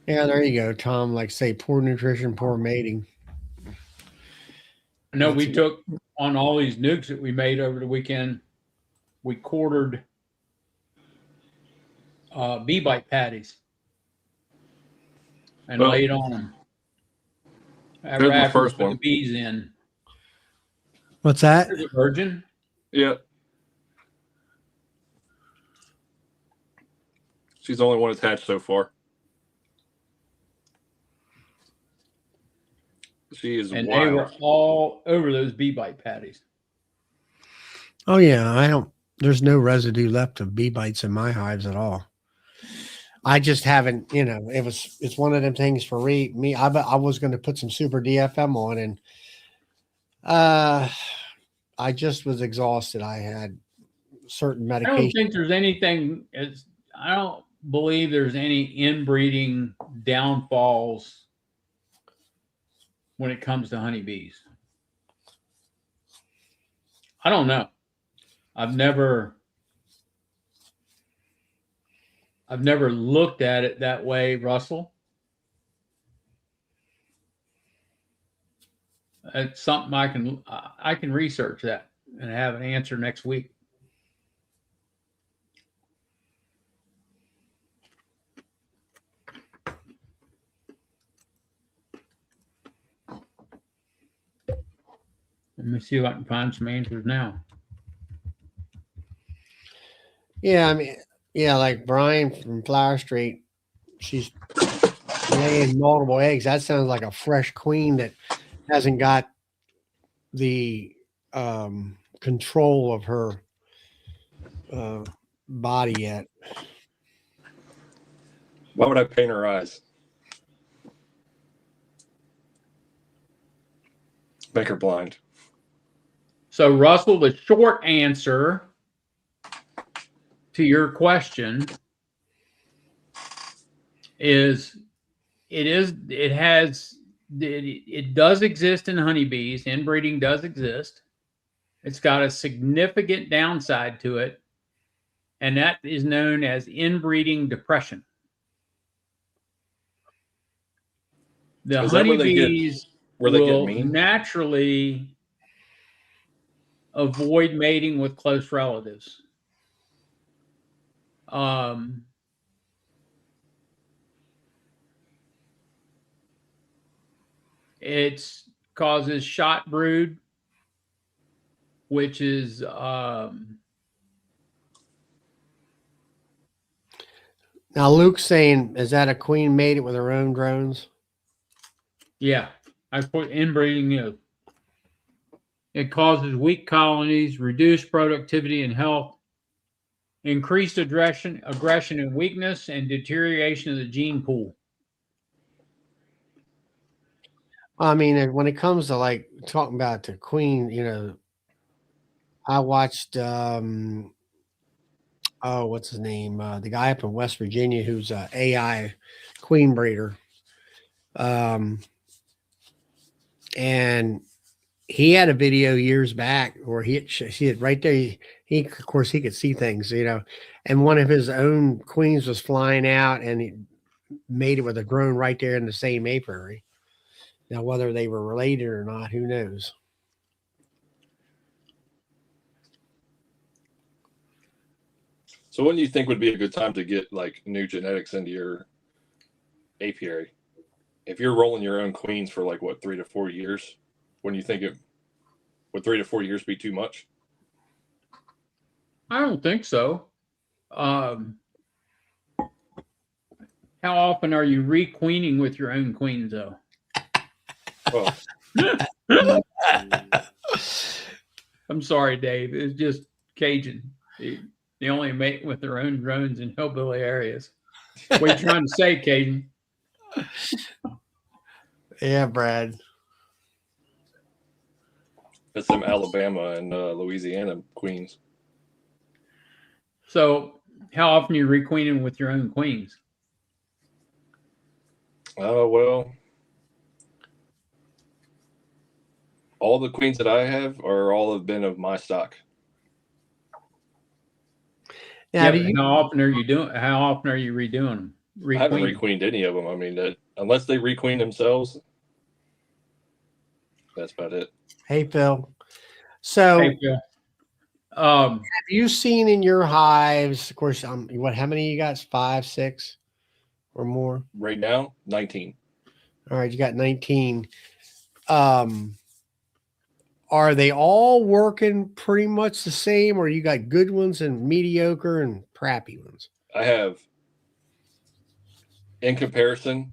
Yeah, there you go, Tom. Like say, poor nutrition, poor mating. I know we took on all these nukes that we made over the weekend. We quartered bee bite patties and laid on them. After the first put one. The bees in. What's that? Is it virgin? Yeah. She's the only one attached so far. She is and wild. They were all over those bee bite patties. Oh yeah, there's no residue left of bee bites in my hives at all. I just haven't, it's one of them things for me. I was going to put some super DFM on, and I just was exhausted. I had certain I don't medication. think there's anything. I don't believe there's any inbreeding downfalls when it comes to honeybees. I don't know. I've never looked at it that way, Russell. It's something I can research that and have an answer next week. Let me see if I can find some answers now. Yeah, I mean, yeah, like Brian from Flower Street, she's laying multiple eggs. That sounds like a fresh queen that hasn't got the control of her body yet. Why would I paint her eyes? Make her blind. So, Russell, the short answer to your question is it does exist in honeybees. Inbreeding does exist. It's got a significant downside to it, and that is known as inbreeding depression. The honeybees will naturally avoid mating with close relatives. It causes shot brood, which is now Luke's saying, is that a queen mated with her own drones? Yeah, I put inbreeding is. It causes weak colonies, reduced productivity and health, increased aggression and weakness, and deterioration of the gene pool. I mean, when it comes to like talking about the queen, you know, I watched what's his name? The guy up in West Virginia who's a AI queen breeder. And he had a video years back where he see it right there. He of course he could see things, you know, and one of his own queens was flying out and he made it with a drone right there in the same apiary. Now, whether they were related or not, who knows? So when do you think would be a good time to get like new genetics into your apiary? If you're rolling your own queens for like what, 3 to 4 years, when you think would 3 to 4 years be too much? I don't think so. How often are you requeening with your own queens, though? Well, I'm sorry, Dave. It's just Cajun. They only mate with their own drones in hillbilly areas. What are you trying to say, Cajun? Yeah, Brad. That's some Alabama and Louisiana queens. So, how often are you requeening with your own queens? Well, all the queens that I have have been of my stock. Yeah, how often are you redoing them? I haven't requeened any of them. I mean, unless they requeen themselves, that's about it. Hey, Phil. So, hey, Phil. Have you seen in your hives? Of course, how many you got? 5, 6, or more? Right now, 19. All right, you got 19. Are they all working pretty much the same, or you got good ones and mediocre and crappy ones? I have, in comparison,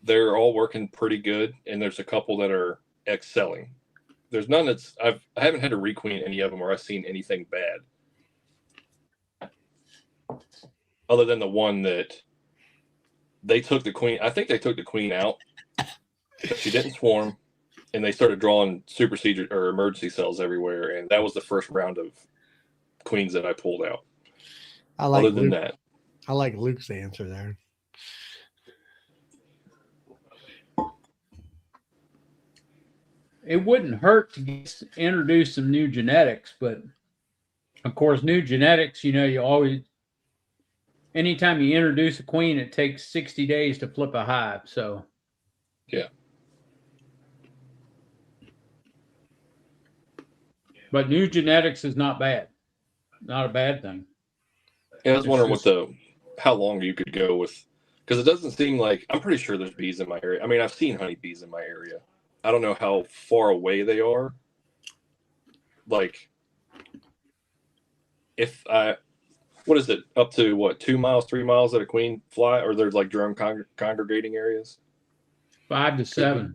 they're all working pretty good, and there's a couple that are excelling. There's none I haven't had to requeen any of them, or I've seen anything bad, other than the one that they took the queen. I think they took the queen out because she didn't swarm, and they started drawing superseded or emergency cells everywhere, and that was the first round of queens that I pulled out. I like Other than that, I like Luke's answer there. It wouldn't hurt to introduce some new genetics, but of course, new genetics, you always, anytime you introduce a queen, it takes 60 days to flip a hive. So, yeah. But new genetics is not bad. Not a bad thing. Yeah, I was wondering how long you could go with, because it doesn't seem like, I'm pretty sure there's bees in my area. I mean, I've seen honeybees in my area. I don't know how far away they are. Like, what is it, up to what, 2 miles, 3 miles that a queen fly, or there's like drone congregating areas? 5 to 7.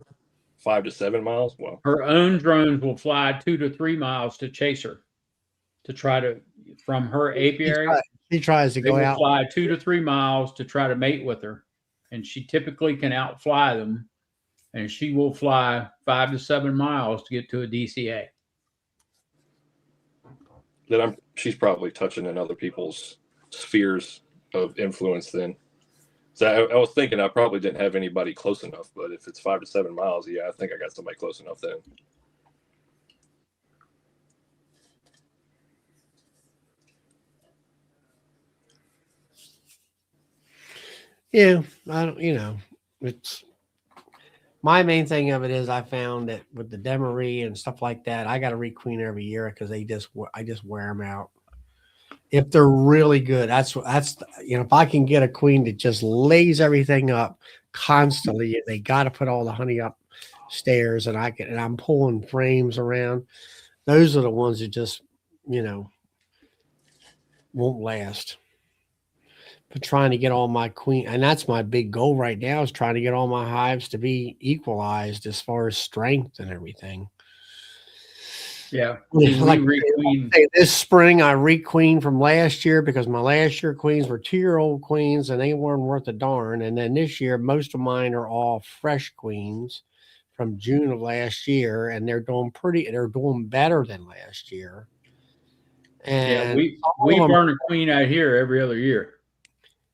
5 to 7 miles. Well, her own drones will fly 2 to 3 miles to chase her, to try to, from her apiary. He tries to go out. Fly 2 to 3 miles to try to mate with her, and she typically can outfly them, and she will fly 5 to 7 miles to get to a DCA. Then she's probably touching in other people's spheres of influence then. So I was thinking I probably didn't have anybody close enough, but if it's 5 to 7 miles, yeah, I think I got somebody close enough then. Yeah, I don't, it's my main thing of it is I found that with the demery and stuff like that, I got to requeen every year because I just wear them out. If they're really good, that's if I can get a queen that just lays everything up constantly, they got to put all the honey upstairs, and I'm pulling frames around. Those are the ones that just won't last. But trying to get all my queen, and that's my big goal right now, is trying to get all my hives to be equalized as far as strength and everything. Yeah. Like this spring, I requeened from last year because my last year queens were 2-year-old queens and they weren't worth a darn. And then this year, most of mine are all fresh queens from June of last year, and they're doing better than last year. And yeah, we burn a queen out here every other year.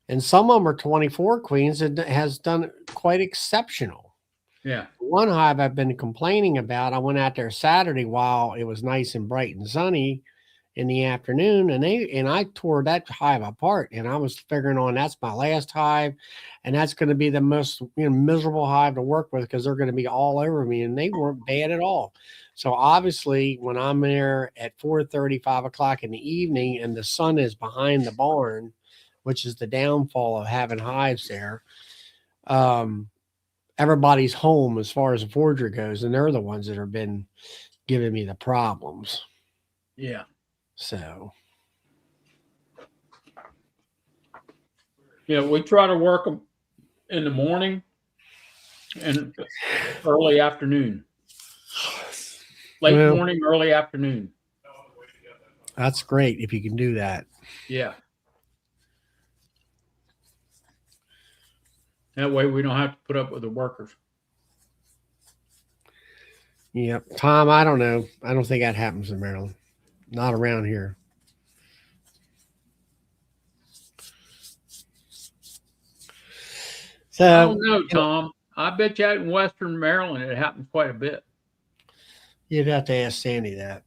And some of them are 24 queens and has done quite exceptional. Yeah. One hive I've been complaining about, I went out there Saturday while it was nice and bright and sunny in the afternoon, and I tore that hive apart, and I was figuring on that's my last hive, and that's going to be the most miserable hive to work with because they're going to be all over me, and they weren't bad at all. So obviously when I'm there at 4:30, 5 o'clock in the evening and the sun is behind the barn, which is the downfall of having hives there. Everybody's home as far as the forager goes, and they're the ones that have been giving me the problems. Yeah. So. Yeah, we try to work them in the morning and early afternoon. Late morning, early afternoon. That's great if you can do that. Yeah. That way we don't have to put up with the workers. Yep. Tom, I don't know. I don't think that happens in Maryland. Not around here. So I don't know, Tom. I bet you out in Western Maryland it happens quite a bit. You'd have to ask Sandy that.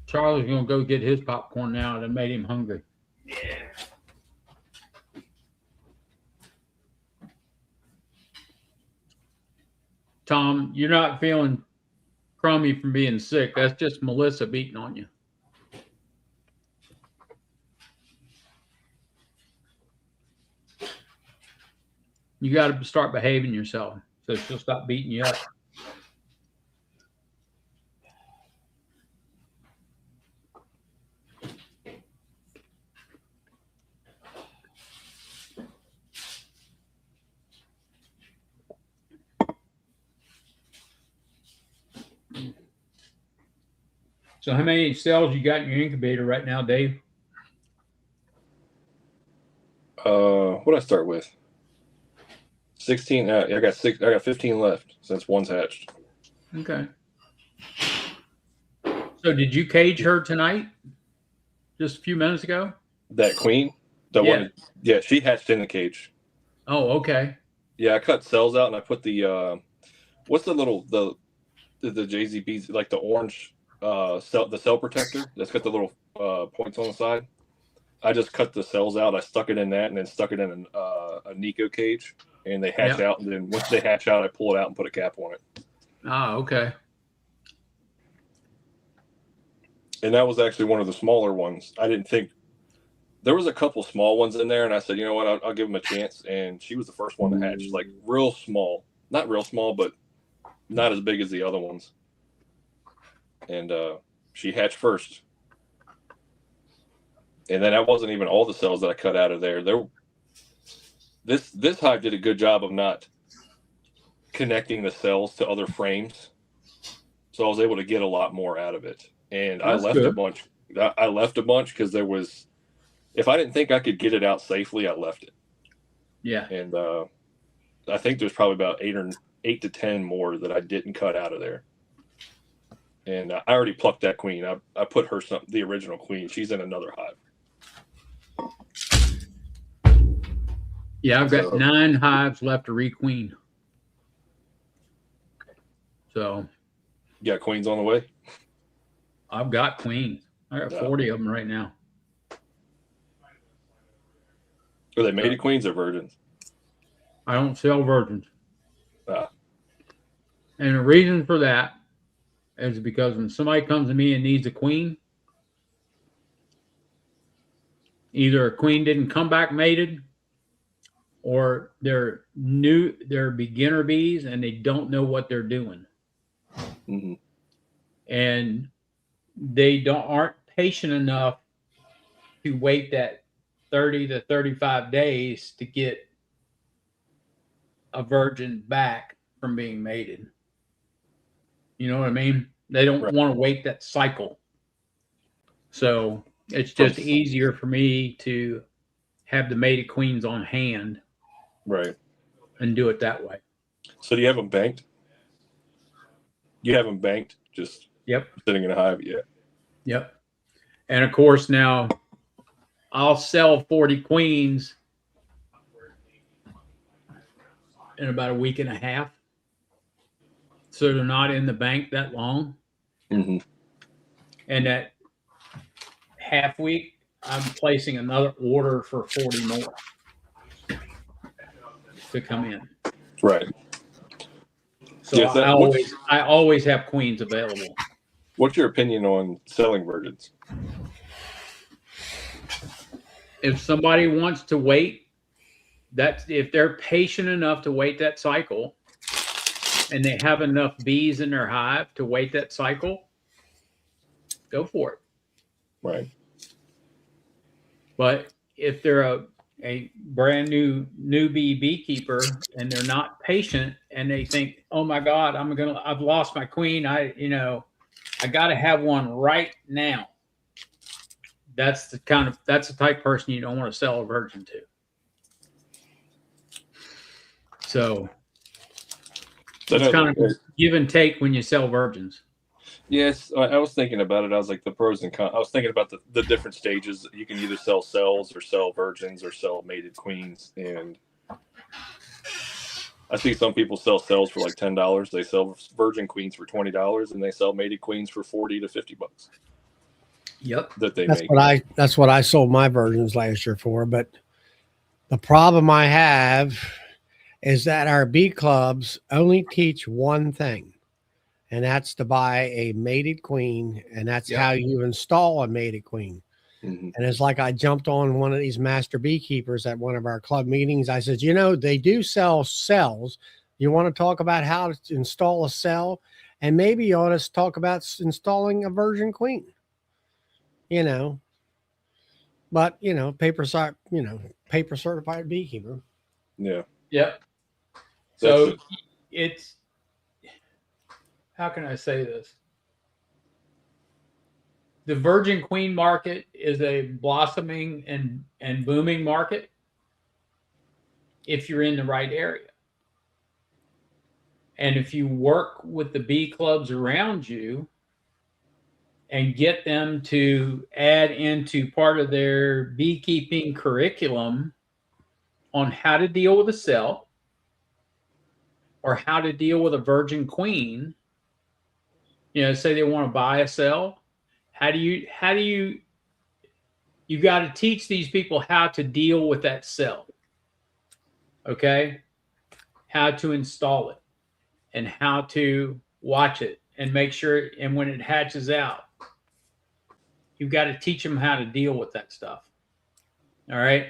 Charlie's going to go get his popcorn now. That made him hungry. Yeah. Tom, you're not feeling crummy from being sick. That's just Melissa beating on you. You got to start behaving yourself so she'll stop beating you up. So how many cells you got in your incubator right now, Dave? What did I start with? 16. I got 15 left since one's hatched. Okay. So did you cage her tonight? Just a few minutes ago? That queen? The one? Yeah, she hatched in the cage. Oh, okay. Yeah, I cut cells out and I put the what's the little the JZBs, like the orange the cell protector that's got the little points on the side. I just cut the cells out. I stuck it in that and then stuck it in a Nico cage, and they hatch out. And then once they hatch out, I pull it out and put a cap on it. Ah, okay. And that was actually one of the smaller ones. I didn't think there was a couple small ones in there, and I said, you know what, I'll give them a chance. And she was the first one to hatch, like real small, not real small, but not as big as the other ones. And she hatched first. And then that wasn't even all the cells that I cut out of there. This hive did a good job of not connecting the cells to other frames, so I was able to get a lot more out of it. And I left a bunch. I left a bunch because there was, if I didn't think I could get it out safely, I left it. Yeah. And I think there's probably about 8 to 10 more that I didn't cut out of there. And I already plucked that queen. I put her the original queen. She's in another hive. Yeah, I've got 9 hives left to requeen. So, you got queens on the way? I've got queens. I got 40 of them right now. Are they mated queens or virgins? I don't sell virgins. And the reason for that is because when somebody comes to me and needs a queen, either a queen didn't come back mated, or they're beginner bees and they don't know what they're doing. Mm-hmm. And they aren't patient enough to wait that 30 to 35 days to get a virgin back from being mated. You know what I mean? They don't want to wait that cycle. So it's just easier for me to have the mated queens on hand. Right. And do it that way. So do you have them banked? You have them banked, just sitting in a hive? Yeah. Yep. And of course, now I'll sell 40 queens in about a week and a half. So they're not in the bank that long. Mm-hmm. And that half week, I'm placing another order for 40 more to come in. Right. So yes, I always have queens available. What's your opinion on selling virgins? If somebody wants to wait, if they're patient enough to wait that cycle, and they have enough bees in their hive to wait that cycle, go for it. Right. But if they're a brand new newbie beekeeper and they're not patient and they think, oh my God, I've lost my queen. I got to have one right now. That's the type of person you don't want to sell a virgin to. So it's kind of give and take when you sell virgins. Yes, I was thinking about it. I was like the pros and cons. I was thinking about the different stages. You can either sell cells or sell virgins or sell mated queens. And I see some people sell cells for like $10. They sell virgin queens for $20, and they sell mated queens for $40 to $50. Yep, that's what I sold my virgins last year for. But the problem I have is that our bee clubs only teach one thing. And that's to buy a mated queen, and that's how you install a mated queen. Mm-hmm. And it's like I jumped on one of these master beekeepers at one of our club meetings. I said, they do sell cells. You want to talk about how to install a cell? And maybe you ought to talk about installing a virgin queen. But paper certified beekeeper. Yeah. Yep. So it's, how can I say this? the virgin queen market is a blossoming and booming market if you're in the right area. And if you work with the bee clubs around you and get them to add into part of their beekeeping curriculum on how to deal with a cell or how to deal with a virgin queen, say they want to buy a cell, you got to teach these people how to deal with that cell. Okay? How to install it and how to watch it and make sure, and when it hatches out, you've got to teach them how to deal with that stuff. All right?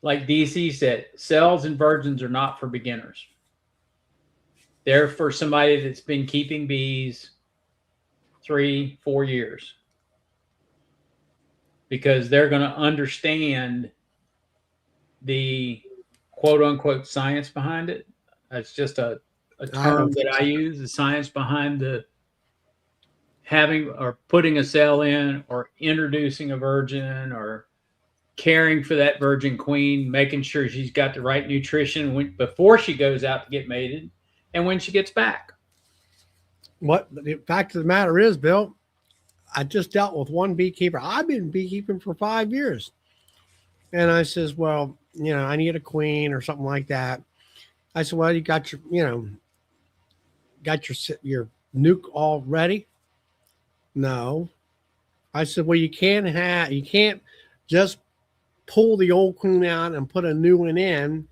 Like DC said, cells and virgins are not for beginners. They're for somebody that's been keeping bees 3-4 years, because they're going to understand the quote unquote science behind it. That's just a term that I use, the science behind the having or putting a cell in or introducing a virgin or caring for that virgin queen, making sure she's got the right nutrition before she goes out to get mated and when she gets back. What the fact of the matter is, Bill, I just dealt with one beekeeper. I've been beekeeping for 5 years. And I says, well, I need a queen or something like that. I said, well, you got your, got your nuke all ready? No. I said, well, you can't just pull the old queen out and put a new one in.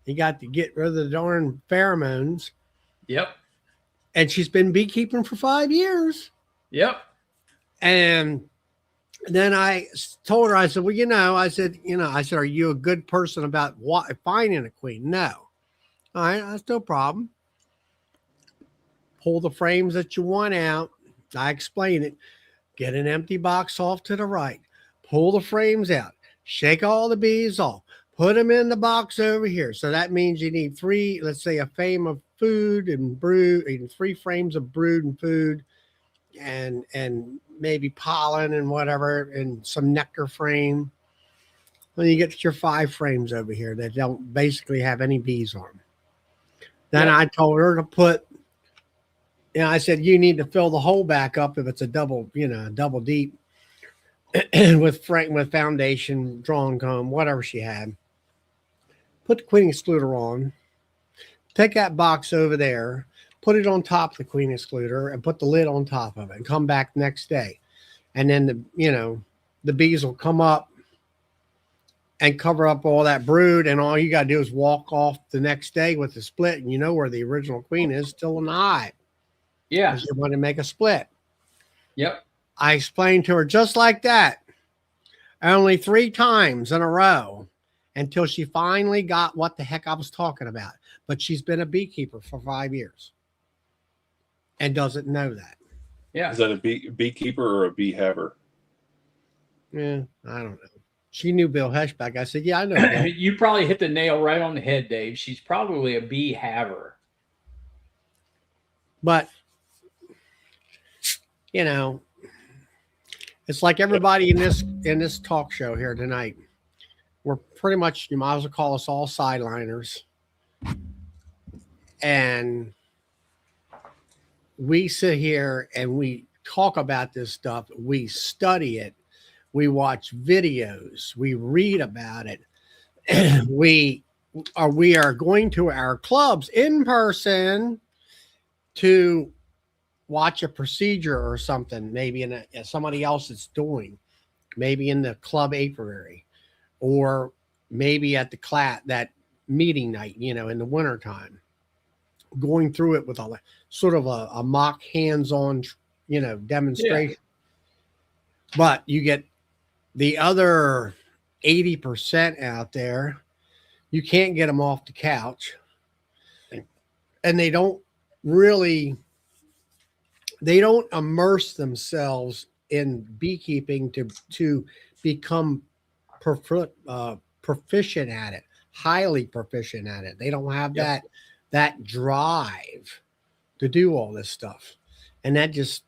You got to get rid of the darn pheromones. Yep. And she's been beekeeping for 5 years. Yep. And then I told her, I said, well, I said, are you a good person about finding a queen? No. All right, that's no problem. Pull the frames that you want out. I explain it. Get an empty box off to the right. Pull the frames out. Shake all the bees off. Put them in the box over here. So that means you need 3, let's say a frame of food and brood, and 3 frames of brood and food, and maybe pollen and whatever, and some nectar frame. Then you get your 5 frames over here that don't basically have any bees on them. Then I told her to put, I said, you need to fill the hole back up if it's a double deep with foundation, drawn comb, whatever she had. Put the queen excluder on. Take that box over there, put it on top of the queen excluder, and put the lid on top of it, and come back next day. And then the bees will come up and cover up all that brood, and all you got to do is walk off the next day with the split, and you know where the original queen is, still in the hive. Yeah. You want to make a split. Yep. I explained to her just like that, only 3 times in a row, until she finally got what the heck I was talking about. But she's been a beekeeper for 5 years and doesn't know that. Yeah. Is that a beekeeper or a bee haver? Yeah, I don't know. She knew Bill Heschbeck. I said, yeah, I know. You probably hit the nail right on the head, Dave. She's probably a bee haver. But, it's like everybody in this talk show here tonight. We're pretty much, you might as well call us all sideliners. And we sit here and we talk about this stuff. We study it. We watch videos. We read about it. we are going to our clubs in person to watch a procedure or something, maybe in somebody else is doing, maybe in the club apiary, or maybe at that meeting night, in the wintertime, going through it with a sort of a mock hands-on, demonstration. Yeah. But you get the other 80% out there, you can't get them off the couch, and they don't immerse themselves in beekeeping to become proficient at it, highly proficient at it. They don't have that drive to do all this stuff. And that just,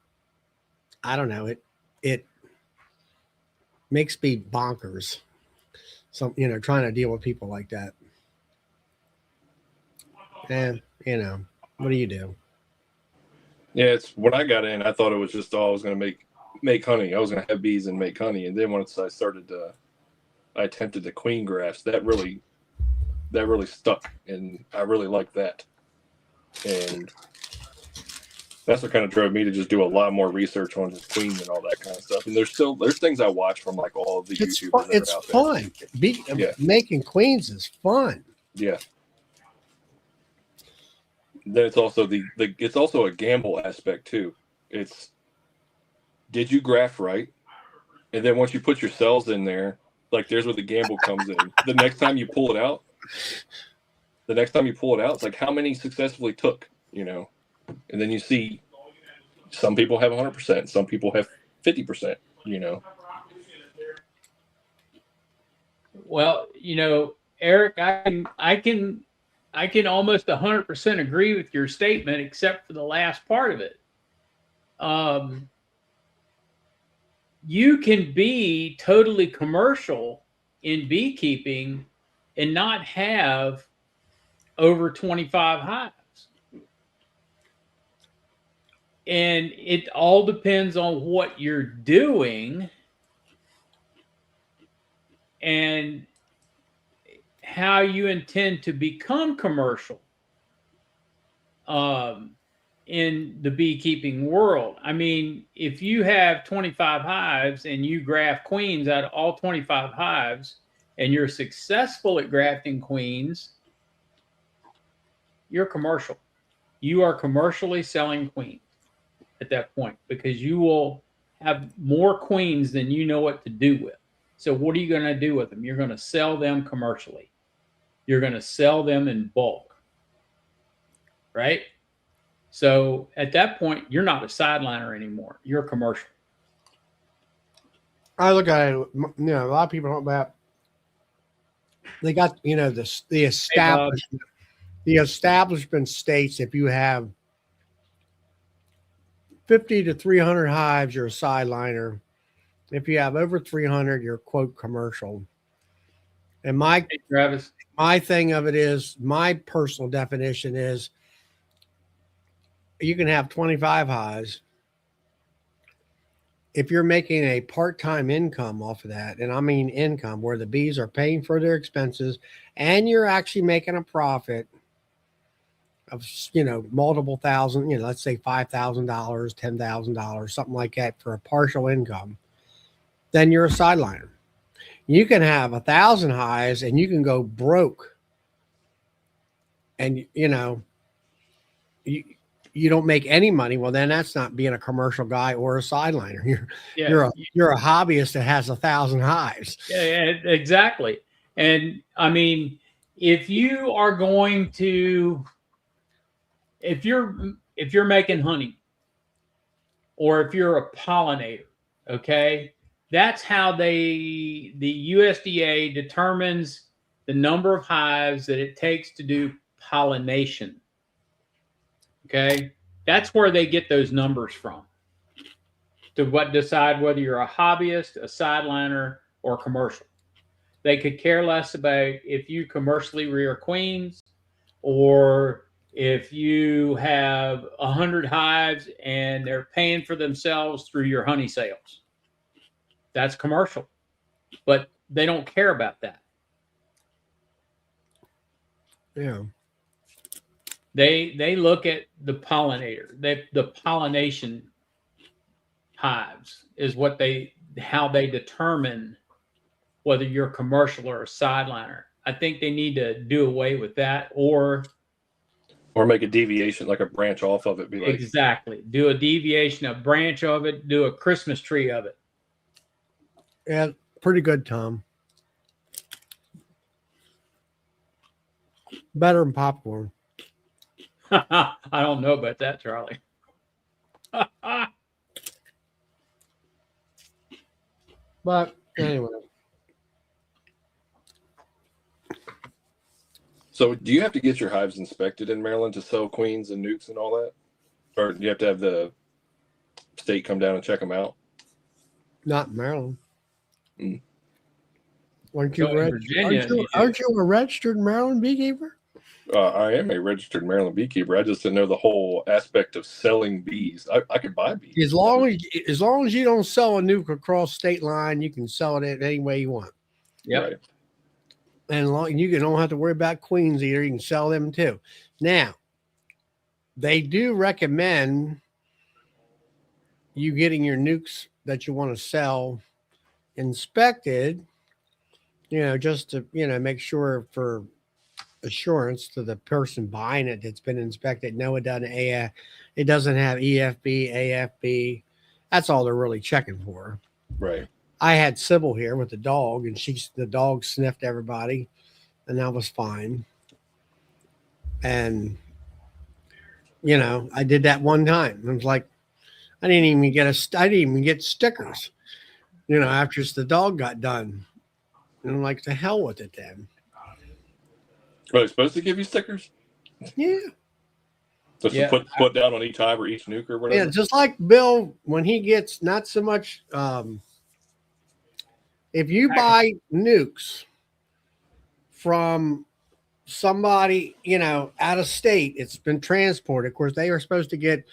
I don't know, makes me bonkers. Some, trying to deal with people like that. And, what do you do? Yeah, it's when I got in, I thought it was just I was going to make honey. I was going to have bees and make honey. And then once I attempted the queen grafts, that really stuck, and I really liked that. And that's what kind of drove me to just do a lot more research on just queens and all that kind of stuff. And there's things I watch from like all of the YouTubers that are out there. It's fun. Making queens is fun. Yeah. Then it's also it's also a gamble aspect too. It's, did you graft right? And then once you put your cells in there, like there's where the gamble comes in. The next time you pull it out, it's like how many successfully took, and then you see some people have 100%, some people have 50%, Well, Eric, I can almost 100% agree with your statement, except for the last part of it. You can be totally commercial in beekeeping and not have over 25 hives. And it all depends on what you're doing and how you intend to become commercial in the beekeeping world. I mean, if you have 25 hives and you graft queens out of all 25 hives and you're successful at grafting queens, you're commercial. You are commercially selling queens at that point, because you will have more queens than you know what to do with. So what are you going to do with them? You're going to sell them commercially. You're going to sell them in bulk, right? So at that point, you're not a sideliner anymore. You're commercial. I look at it, a lot of people talk about, they got, the establishment states if you have 50 to 300 hives, you're a sideliner. If you have over 300, you're quote commercial. And my thing of it is, my personal definition is, you can have 25 hives. If you're making a part-time income off of that, and I mean income where the bees are paying for their expenses and you're actually making a profit of, multiple thousand, let's say $5,000, $10,000, something like that for a partial income, then you're a sideliner. You can have 1,000 hives and you can go broke, and you don't make any money. Well, then that's not being a commercial guy or a sideliner. You're a hobbyist that has 1,000 hives. Yeah, exactly. And I mean, if you are going to, if you're making honey, or if you're a pollinator, okay, that's how the USDA determines the number of hives that it takes to do pollination. Okay, that's where they get those numbers from to decide whether you're a hobbyist, a sideliner, or commercial. They could care less about if you commercially rear queens, or if you have 100 hives and they're paying for themselves through your honey sales. That's commercial, but they don't care about that. Yeah. They look at the pollinator. The pollination hives is how they determine whether you're commercial or a sideliner. I think they need to do away with that, or make a deviation, like a branch off of it. Exactly. Do a deviation, a branch of it, do a Christmas tree of it. Yeah, pretty good, Tom. Better than popcorn. I don't know about that, Charlie. But anyway. So do you have to get your hives inspected in Maryland to sell queens and nukes and all that? Or do you have to have the state come down and check them out? Not in Maryland. Aren't you, So in Virginia, aren't you a registered Maryland beekeeper? I am a registered Maryland beekeeper. I just didn't know the whole aspect of selling bees. I could buy bees. As long as you don't sell a nuke across state line, you can sell it any way you want. Yep. Right. And you don't have to worry about queens either. You can sell them too. Now, they do recommend you getting your nukes that you want to sell inspected, just to, make sure for assurance to the person buying it that's been inspected. No, it doesn't have EFB, AFB. That's all they're really checking for. Right. I had Sybil here with the dog, and the dog sniffed everybody, and that was fine. And I did that one time. It was like I didn't even get stickers. After the dog got done, and I'm like, to hell with it then. Are they supposed to give you stickers? Yeah. Just to put down on each hive or each nuke or whatever. Yeah, just like Bill when he gets not so much. If you buy nukes from somebody, out of state, it's been transported. Of course, they are supposed to get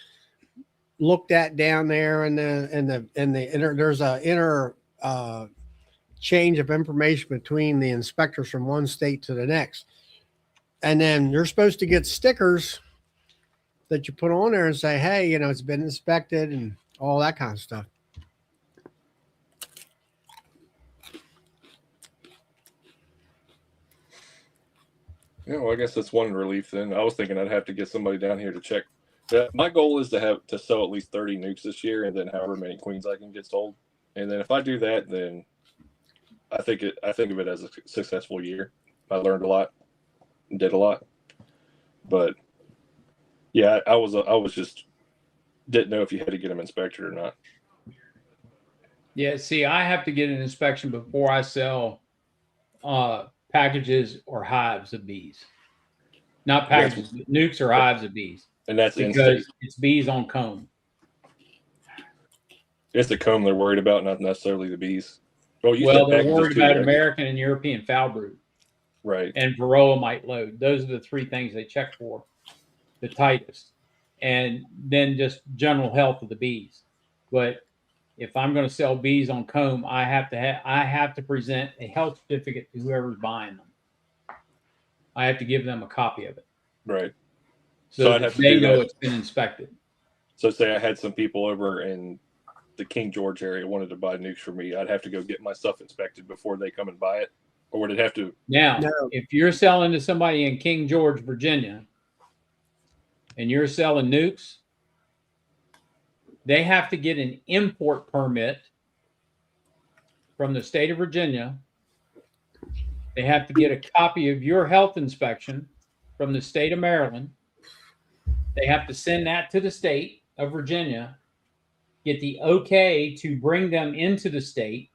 looked at down there, and there's a inner change of information between the inspectors from one state to the next, and then you're supposed to get stickers that you put on there and say, hey, it's been inspected and all that kind of stuff. Yeah, well, I guess that's one relief then. I was thinking I'd have to get somebody down here to check. My goal is to sell at least 30 nukes this year, and then however many queens I can get sold. And then if I do that, then I think of it as a successful year. I learned a lot, and did a lot. But yeah, I was just didn't know if you had to get them inspected or not. Yeah, see, I have to get an inspection before I sell packages or hives of bees. Not packages, but nukes or hives of bees. And that's because it's bees on comb. It's the comb they're worried about, not necessarily the bees. Well, they're worried about American and European foul brood. Right. And varroa mite load. Those are the three things they check for the tightest. And then just general health of the bees. But if I'm going to sell bees on comb, I have to present a health certificate to whoever's buying them. I have to give them a copy of it. Right. So I'd have to they know that. It's been inspected. So say I had some people over in the King George area wanted to buy nukes for me, I'd have to go get my stuff inspected before they come and buy it? Or would it have to? Now, if you're selling to somebody in King George, Virginia, and you're selling nukes, they have to get an import permit from the state of Virginia. They have to get a copy of your health inspection from the state of Maryland. They have to send that to the state of Virginia, get the okay to bring them into the state.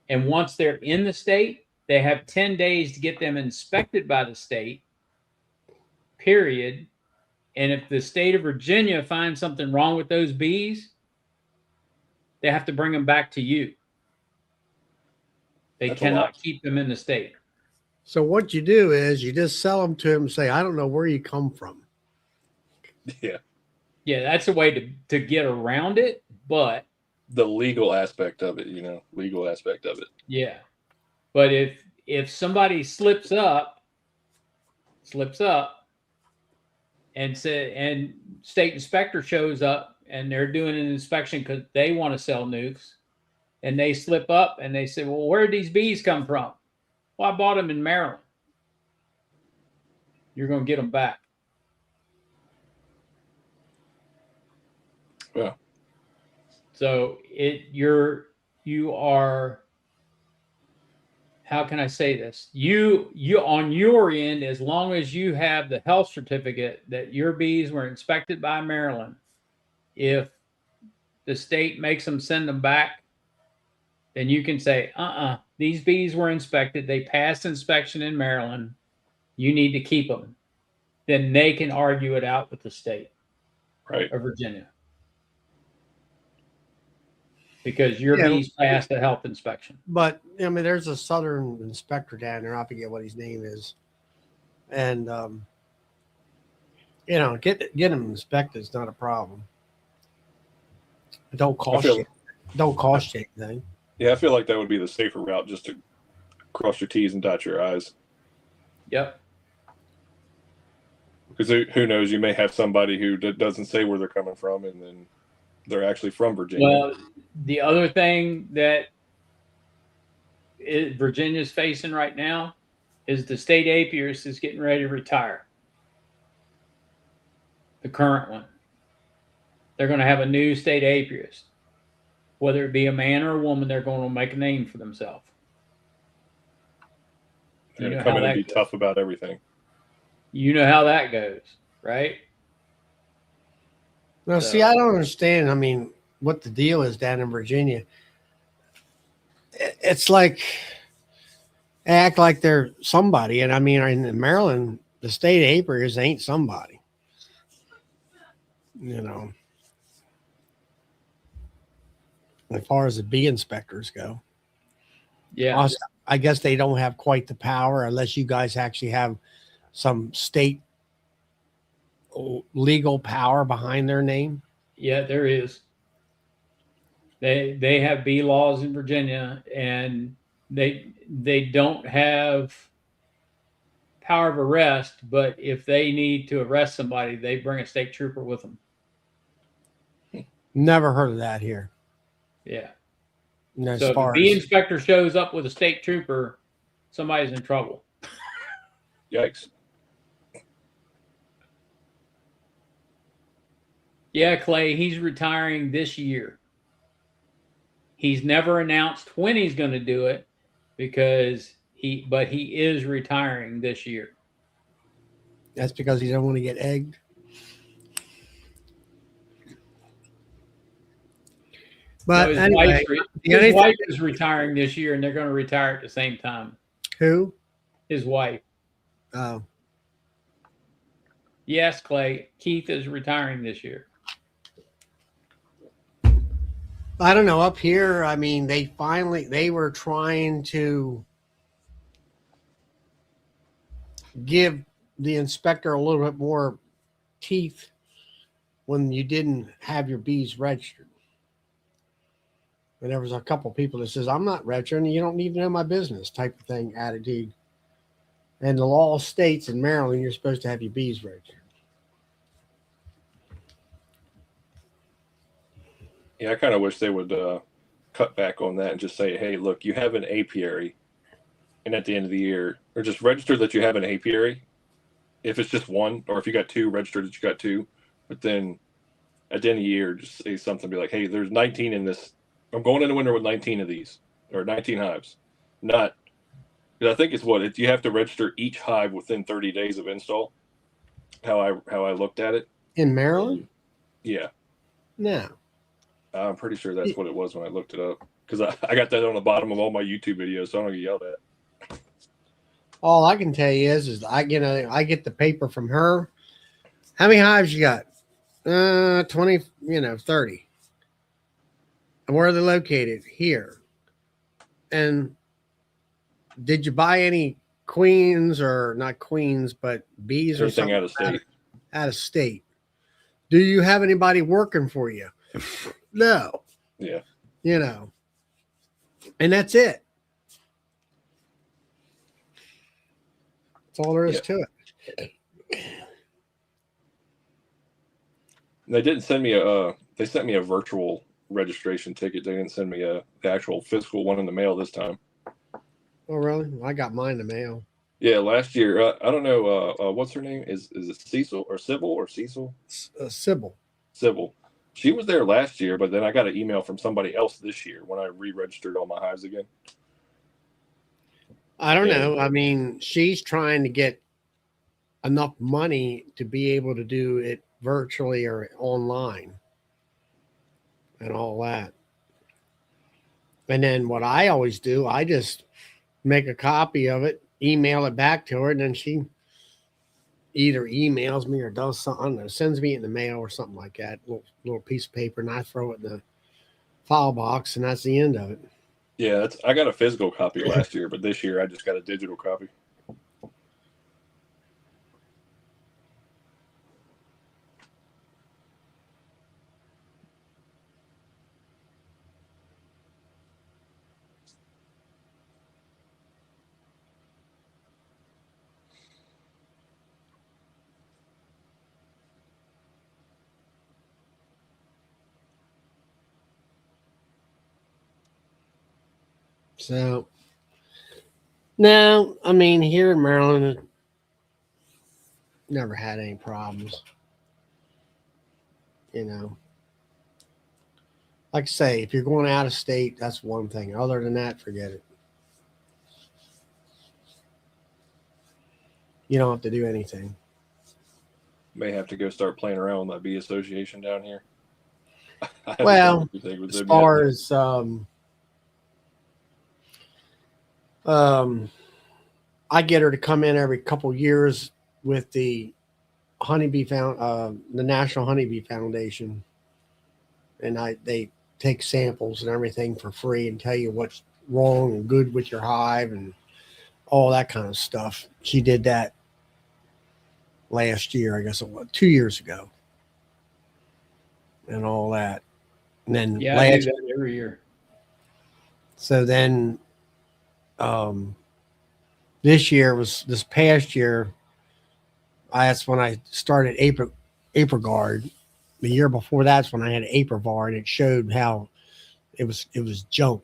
And once they're in the state, they have 10 days to get them inspected by the state, period. And if the state of Virginia finds something wrong with those bees, they have to bring them back to you. They cannot keep them in the state. So what you do is you just sell them to them and say, I don't know where you come from. Yeah. Yeah, that's a way to get around it, but the legal aspect of it, legal aspect of it. Yeah. But if somebody slips up and state inspector shows up and they're doing an inspection because they want to sell nukes, and they slip up and they say, well, where did these bees come from? Well, I bought them in Maryland. You're going to get them back. Yeah. So you are, how can I say this? You on your end, as long as you have the health certificate that your bees were inspected by Maryland, if the state makes them send them back, then you can say, these bees were inspected. They passed inspection in Maryland. You need to keep them. Then they can argue it out with the state of Virginia. because your bees passed a health inspection. But I mean, there's a southern inspector down there. I forget what his name is, and you know, get them inspected is not a problem. It don't cost you. Don't cost you anything. Yeah, I feel like that would be the safer route, just to cross your T's and dot your I's. Yep. Because who knows, you may have somebody who doesn't say where they're coming from, and then they're actually from Virginia. Well, the other thing that Virginia's facing right now is the state apiarist is getting ready to retire. The current one. They're going to have a new state apiarist. Whether it be a man or a woman, they're going to make a name for themselves. They're going to come in and be tough about everything. You know how that goes, right? Now, see, I don't understand. I mean, what the deal is down in Virginia. It's like act like they're somebody, and I mean, in Maryland, the state apiarists ain't somebody. You know, as far as the bee inspectors go. Yeah, I guess they don't have quite the power unless you guys actually have some state legal power behind their name. Yeah, there is. They have bee laws in Virginia, and they don't have power of arrest, but if they need to arrest somebody, they bring a state trooper with them. Never heard of that here. Yeah. So if the bee inspector shows up with a state trooper, somebody's in trouble. Yikes. Yeah, Clay, he's retiring this year. He's never announced when he's going to do it but he is retiring this year. That's because he don't want to get egged. But no, anyway, his wife is retiring this year, and they're going to retire at the same time. Who? His wife. Oh. Yes, Clay. Keith is retiring this year. I don't know. Up here, I mean, they were trying to give the inspector a little bit more teeth when you didn't have your bees registered. And there was a couple people that says, I'm not registered, and you don't need to know my business type of thing attitude. And the law states in Maryland, you're supposed to have your bees registered. Yeah, I kind of wish they would cut back on that and just say, hey, look, you have an apiary. And at the end of the year, or just register that you have an apiary. If it's just one, or if you got two, register that you got two. But then at the end of the year, just say something, be like, hey, there's 19 in this. I'm going in the winter with 19 of these, or 19 hives. Not, because I think it's you have to register each hive within 30 days of install. How I looked at it. In Maryland? Yeah. No. I'm pretty sure that's what it was when I looked it up. Because I got that on the bottom of all my YouTube videos, so I don't get yelled at. All I can tell you is I get the paper from her. How many hives you got? 20, 30. And where are they located? Here. And did you buy any queens, or not queens, but bees? Anything or something out of state? Out of state. Do you have anybody working for you? No. Yeah. And that's it. That's all there is to it. They didn't send me they sent me a virtual registration ticket. They didn't send me the actual physical one in the mail this time. Oh, really? I got mine in the mail. Yeah, last year. I don't know. What's her name? Is it Cecil or Sybil or Cecil? Sybil. Sybil. She was there last year, but then I got an email from somebody else this year when I re-registered all my hives again. I don't know. I mean, she's trying to get enough money to be able to do it virtually or online and all that. And then what I always do, I just make a copy of it, email it back to her, and then she either emails me or does something, I don't know, sends me in the mail or something like that, little piece of paper, and I throw it in the file box, and that's the end of it. Yeah, I got a physical copy last year, but this year I just got a digital copy. So, no, I mean, here in Maryland, never had any problems. You know, like I say, if you're going out of state, that's one thing. Other than that, forget it. You don't have to do anything. May have to go start playing around with my bee association down here. Well, as far as I get her to come in every couple years with the the National Honeybee Foundation, and they take samples and everything for free and tell you what's wrong and good with your hive and all that kind of stuff. She did that last year, I guess it was 2 years ago, and all that. And then I do that every year. So then, this past year, that's when I started Guard. The year before that's when I had Apiary, and it showed how it was junk.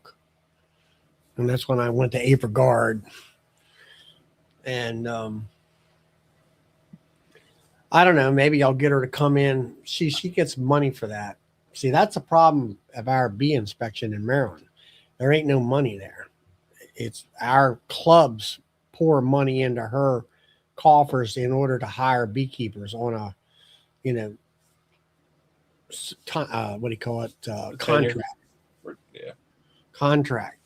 And that's when I went to Guard. And I don't know, maybe I'll get her to come in. She gets money for that. See, that's a problem of our bee inspection in Maryland. There ain't no money there. It's our clubs pour money into her coffers in order to hire beekeepers on a, what do you call it? Contract. Yeah. Contract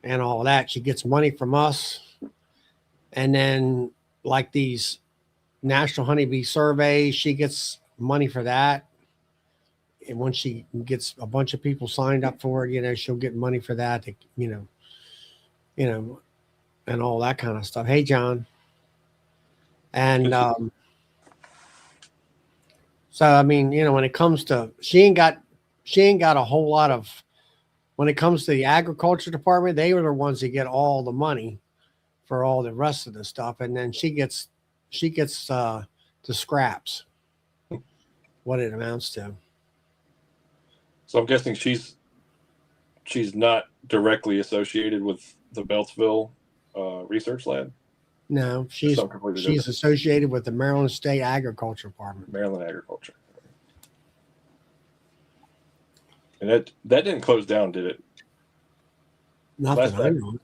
and all that. She gets money from us. And then like these National Honeybee surveys, she gets money for that. And when she gets a bunch of people signed up for it, she'll get money for that, and all that kind of stuff. Hey, John. And so, I mean, when it comes to, she ain't got a whole lot of, when it comes to the agriculture department, they were the ones that get all the money for all the rest of the stuff. And then she gets the scraps, what it amounts to. So I'm guessing she's not directly associated with the Beltsville research lab. No, she's associated with the Maryland State Agriculture Department. Maryland Agriculture. And that didn't close down, did it? Not that I know.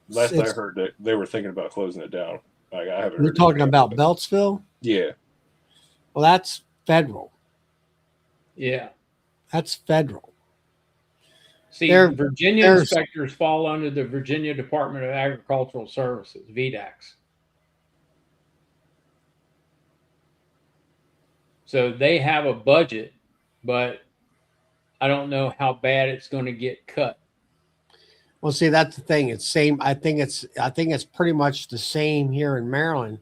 Last I heard that they were thinking about closing it down. I haven't. You're talking about Beltsville? Yeah. Well, that's federal. Yeah. That's federal. See, Virginia inspectors fall under the Virginia Department of Agricultural Services, VDACS. So they have a budget, but I don't know how bad it's going to get cut. Well, see, that's the thing. It's same. I think it's pretty much the same here in Maryland,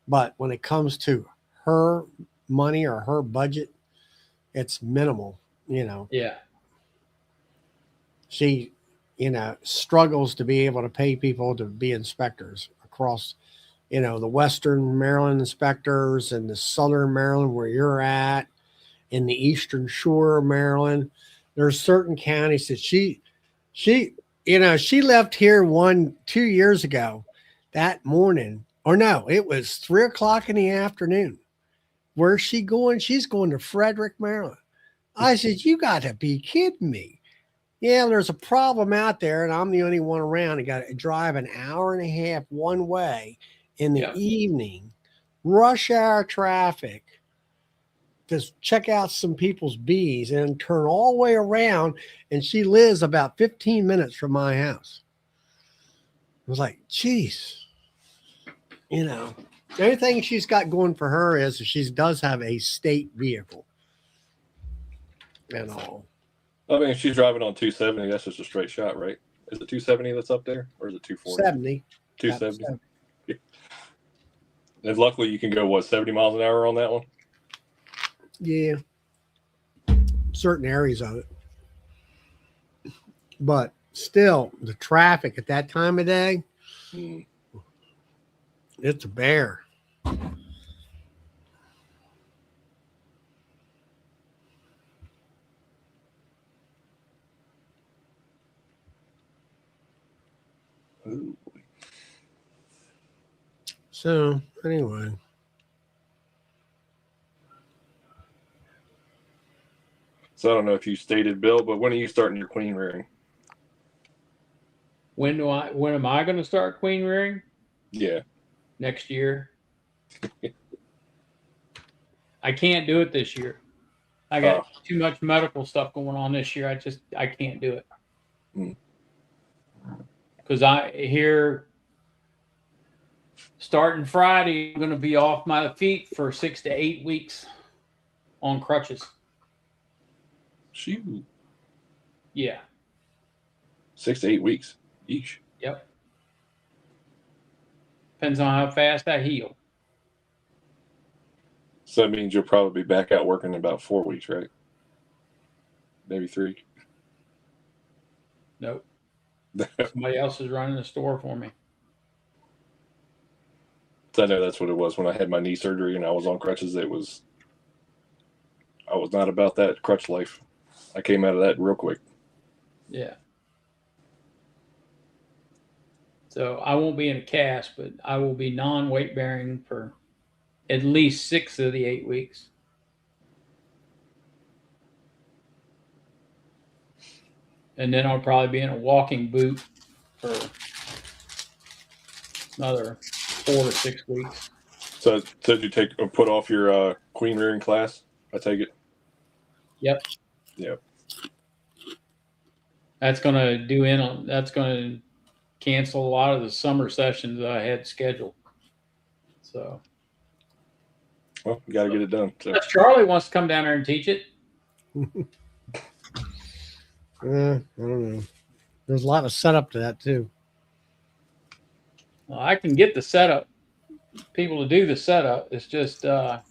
but when it comes to her money or her budget, it's minimal. Yeah. She, struggles to be able to pay people to be inspectors across, the Western Maryland inspectors and the Southern Maryland where you're at, in the Eastern Shore of Maryland. There's certain counties that she left here 2 years ago that morning, or no, it was 3:00 in the afternoon. Where's she going? She's going to Frederick, Maryland. I said, you got to be kidding me. Yeah, there's a problem out there, and I'm the only one around. I got to drive an hour and a half one way in the evening, rush hour traffic, to check out some people's bees and turn all the way around. And she lives about 15 minutes from my house. I was like, geez, the only thing she's got going for her is she does have a state vehicle and all. I mean, if she's driving on 270, that's just a straight shot, right? Is it 270 that's up there, or is it 240? 70. 270. Yeah. And luckily, you can go, what, 70 miles an hour on that one? Yeah. Certain areas of it. But still, the traffic at that time of day, it's a bear. Ooh. So, anyway. So I don't know if you stated, Bill, but when are you starting your queen rearing? When am I going to start queen rearing? Yeah. Next year. I can't do it this year. I got too much medical stuff going on this year. I can't do it. Because I hear starting Friday, I'm going to be off my feet for 6 to 8 weeks on crutches. Shoot. Yeah. 6 to 8 weeks each. Yep. Depends on how fast I heal. So that means you'll probably be back out working in about 4 weeks, right? Maybe 3. Nope. Somebody else is running the store for me. So I know that's what it was when I had my knee surgery and I was on crutches. I was not about that crutch life. I came out of that real quick. Yeah. So I won't be in a cast, but I will be non-weight bearing for at least 6 of the 8 weeks. And then I'll probably be in a walking boot for another 4 to 6 weeks. So did you put off your queen rearing class? I take it. Yep. Yep. That's going to cancel a lot of the summer sessions that I had scheduled. So. Well, you got to get it done. So. Charlie wants to come down there and teach it. I don't know. There's a lot of setup to that too. Well, I can get the setup, people to do the setup. It's just I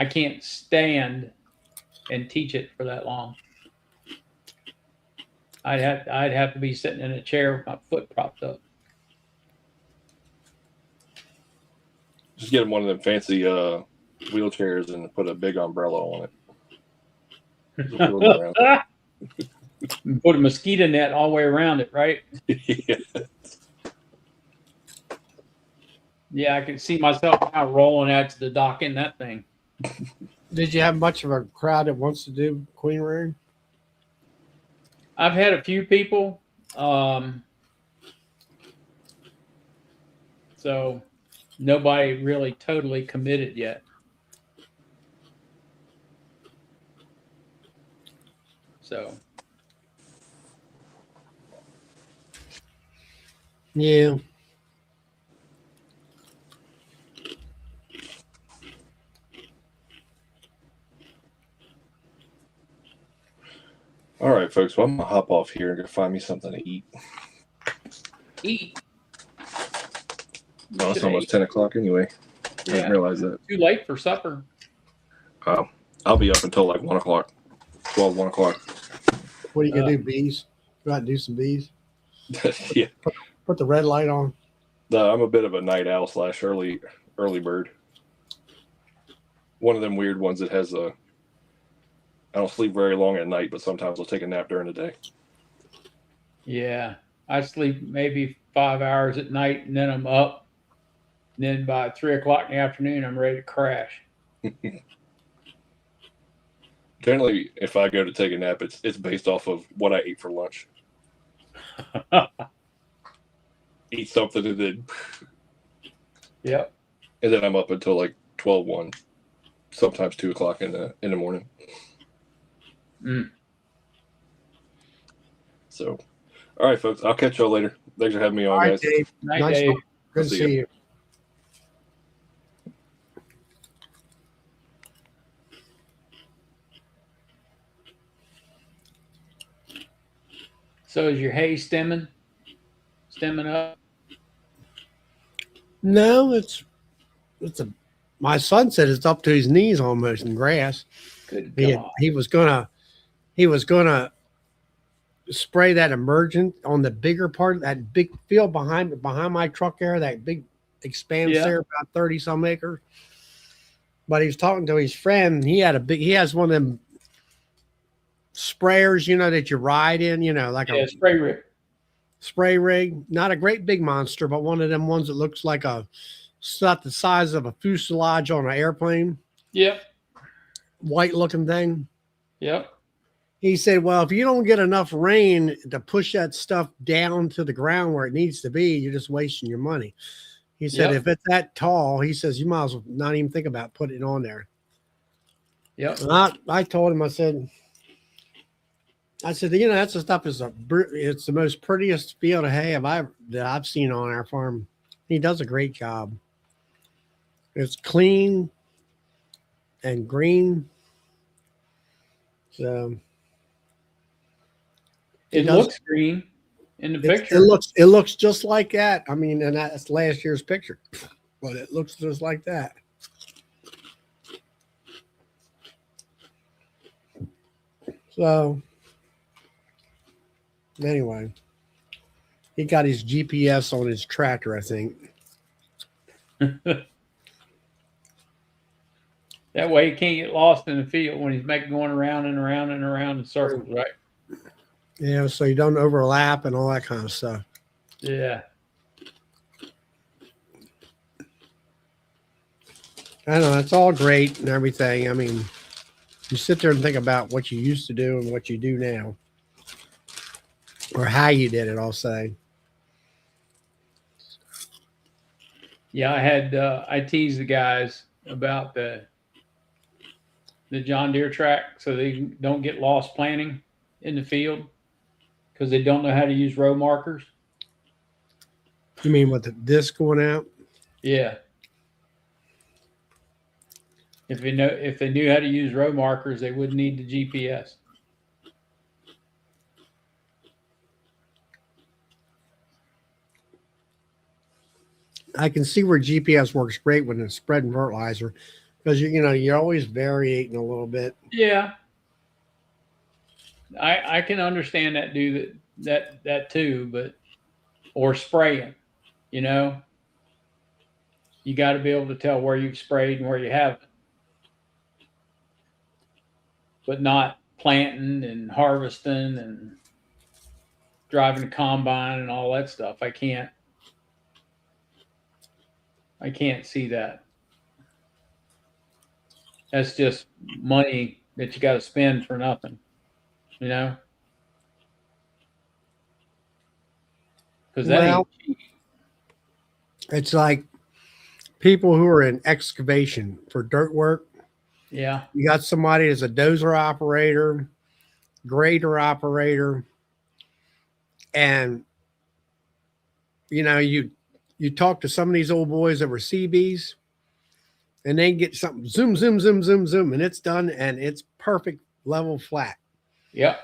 can't stand and teach it for that long. I'd have to be sitting in a chair with my foot propped up. Just get him one of them fancy wheelchairs and put a big umbrella on it. Put a mosquito net all the way around it, right? Yeah. Yeah, I can see myself now rolling out to the dock in that thing. Did you have much of a crowd that wants to do queen rearing? I've had a few people. So nobody really totally committed yet. So. Yeah. All right, folks. Well, I'm going to hop off here and go find me something to eat. Eat? No, it's almost 10 o'clock anyway. I didn't realize that. Too late for supper. I'll be up until like 1 o'clock. 1 o'clock. What are you going to do, bees? Go out and do some bees? Yeah. Put the red light on. I'm a bit of a night owl / early bird. One of them weird ones that has I don't sleep very long at night, but sometimes I'll take a nap during the day. Yeah. I sleep maybe 5 hours at night and then I'm up. And then by 3 o'clock in the afternoon, I'm ready to crash. Generally, if I go to take a nap, it's based off of what I ate for lunch. Eat something and then. Yep. And then I'm up until like 12/1, sometimes 2 o'clock in the morning. So, all right, folks. I'll catch y'all later. Thanks for having me on, all right, guys. Dave. Night, Dave. Good to see you. So is your hay stemming up? No, it's a. My son said it's up to his knees almost in grass. Good He God. he was gonna spray that emergent on the bigger part, that big field behind my truck there, that big expanse Yeah. there, about 30 some acres. But he was talking to his friend. He has one of them sprayers, that you ride in, like Yeah, a spray rig. spray rig. Not a great big monster, but one of them ones that looks like it's not the size of a fuselage on an airplane, Yep. white looking thing. Yep. He said, well, if you don't get enough rain to push that stuff down to the ground where it needs to be, you're just wasting your money. He said, Yep. if it's that tall, he says, you might as well not even think about putting it on there. Yep. And I told him, I said, that's the stuff it's the most prettiest field of hay that I've seen on our farm. He does a great job. It's clean and green. So It looks green in the picture. It looks just like that. I mean, and that's last year's picture, but it looks just like that. So anyway, he got his GPS on his tractor, I think. That way he can't get lost in the field when he's going around and around and around in circles, right? Yeah, so you don't overlap and all that kind of stuff. Yeah. I know, it's all great and everything. I mean, you sit there and think about what you used to do and what you do now, or how you did it, I'll say. Yeah, I teased the guys about the John Deere track so they don't get lost planting in the field because they don't know how to use row markers. You mean with the disc going out? Yeah. If they knew how to use row markers, they wouldn't need the GPS. I can see where GPS works great when it's spreading fertilizer, because you're always varying a little bit. Yeah, I can understand that too, but or spraying, you got to be able to tell where you've sprayed and where you haven't, but not planting and harvesting and driving a combine and all that stuff. I can't see that. That's just money that you got to spend for nothing, because that ain't cheap. It's like people who are in excavation for dirt work. Yeah. You got somebody as a dozer operator, grader operator, and you talk to some of these old boys that were CBs, and they get something zoom, zoom, zoom, zoom, zoom, and it's done, and it's perfect, level, flat. Yep.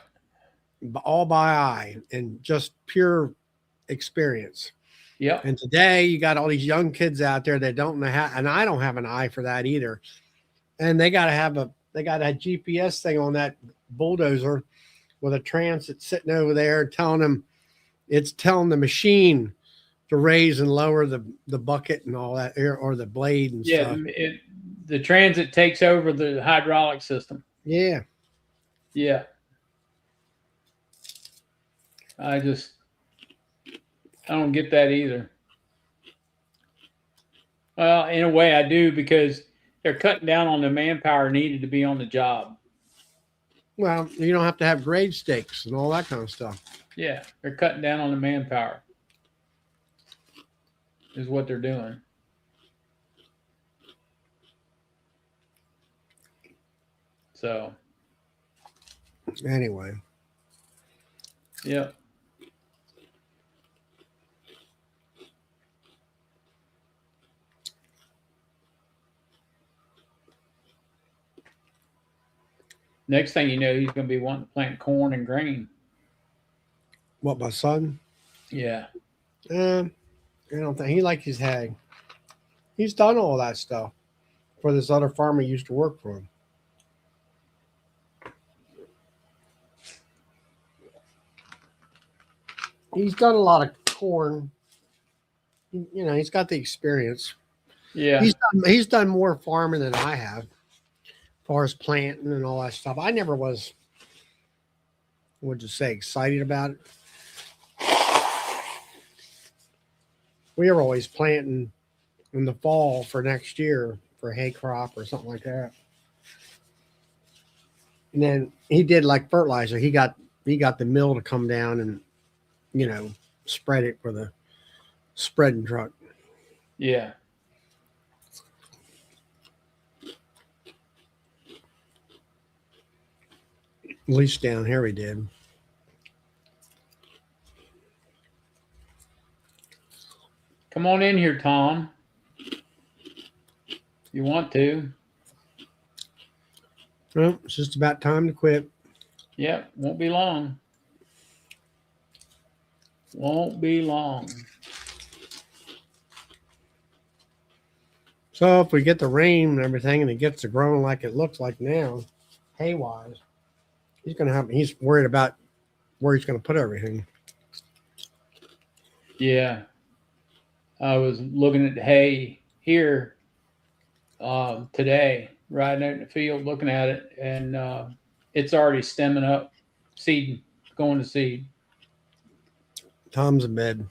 All by eye and just pure experience. Yeah. And today you got all these young kids out there that don't know how, and I don't have an eye for that either. And they got a GPS thing on that bulldozer with a transit sitting over there telling them, it's telling the machine to raise and lower the bucket and all that, or the blade and stuff. The transit takes over the hydraulic system. Yeah. Yeah. I don't get that either. Well, in a way I do, because they're cutting down on the manpower needed to be on the job. Well, you don't have to have grade stakes and all that kind of stuff. Yeah, they're cutting down on the manpower is what they're doing. So anyway. Yeah. Next thing you know, he's going to be wanting to plant corn and grain. What, my son? Yeah. I don't think he likes his hay. He's done all that stuff for this other farmer he used to work for him. He's done a lot of corn. You know, he's got the experience. Yeah. He's done more farming than I have, as far as planting and all that stuff. I never was, would you say, excited about it. We were always planting in the fall for next year for hay crop or something like that. And then he did like fertilizer. He got the mill to come down and, you know, spread it for the spreading truck. Yeah. At least down here he did. Come on in here, Tom. You want to? Well, it's just about time to quit. Yep. Won't be long. Won't be long. So if we get the rain and everything and it gets to growing like it looks like now, hay wise, he's worried about where he's gonna put everything. Yeah. I was looking at hay here today, riding out in the field, looking at it, and it's already stemming up, seeding, going to seed. Tom's in bed.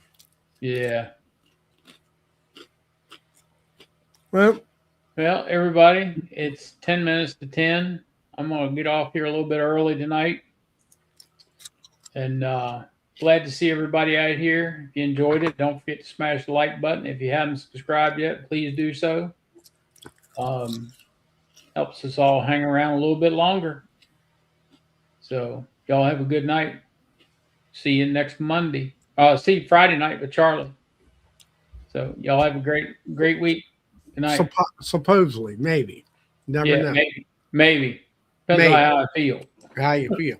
Yeah. Well, everybody, it's 10 minutes to 10. I'm going to get off here a little bit early tonight. And glad to see everybody out here. If you enjoyed it, don't forget to smash the like button. If you haven't subscribed yet, please do so. Helps us all hang around a little bit longer. So y'all have a good night. See you next Monday. See you Friday night with Charlie. So y'all have a great week. Good night. Supposedly, maybe. Never know. Maybe. Depends on how I feel. How you feel.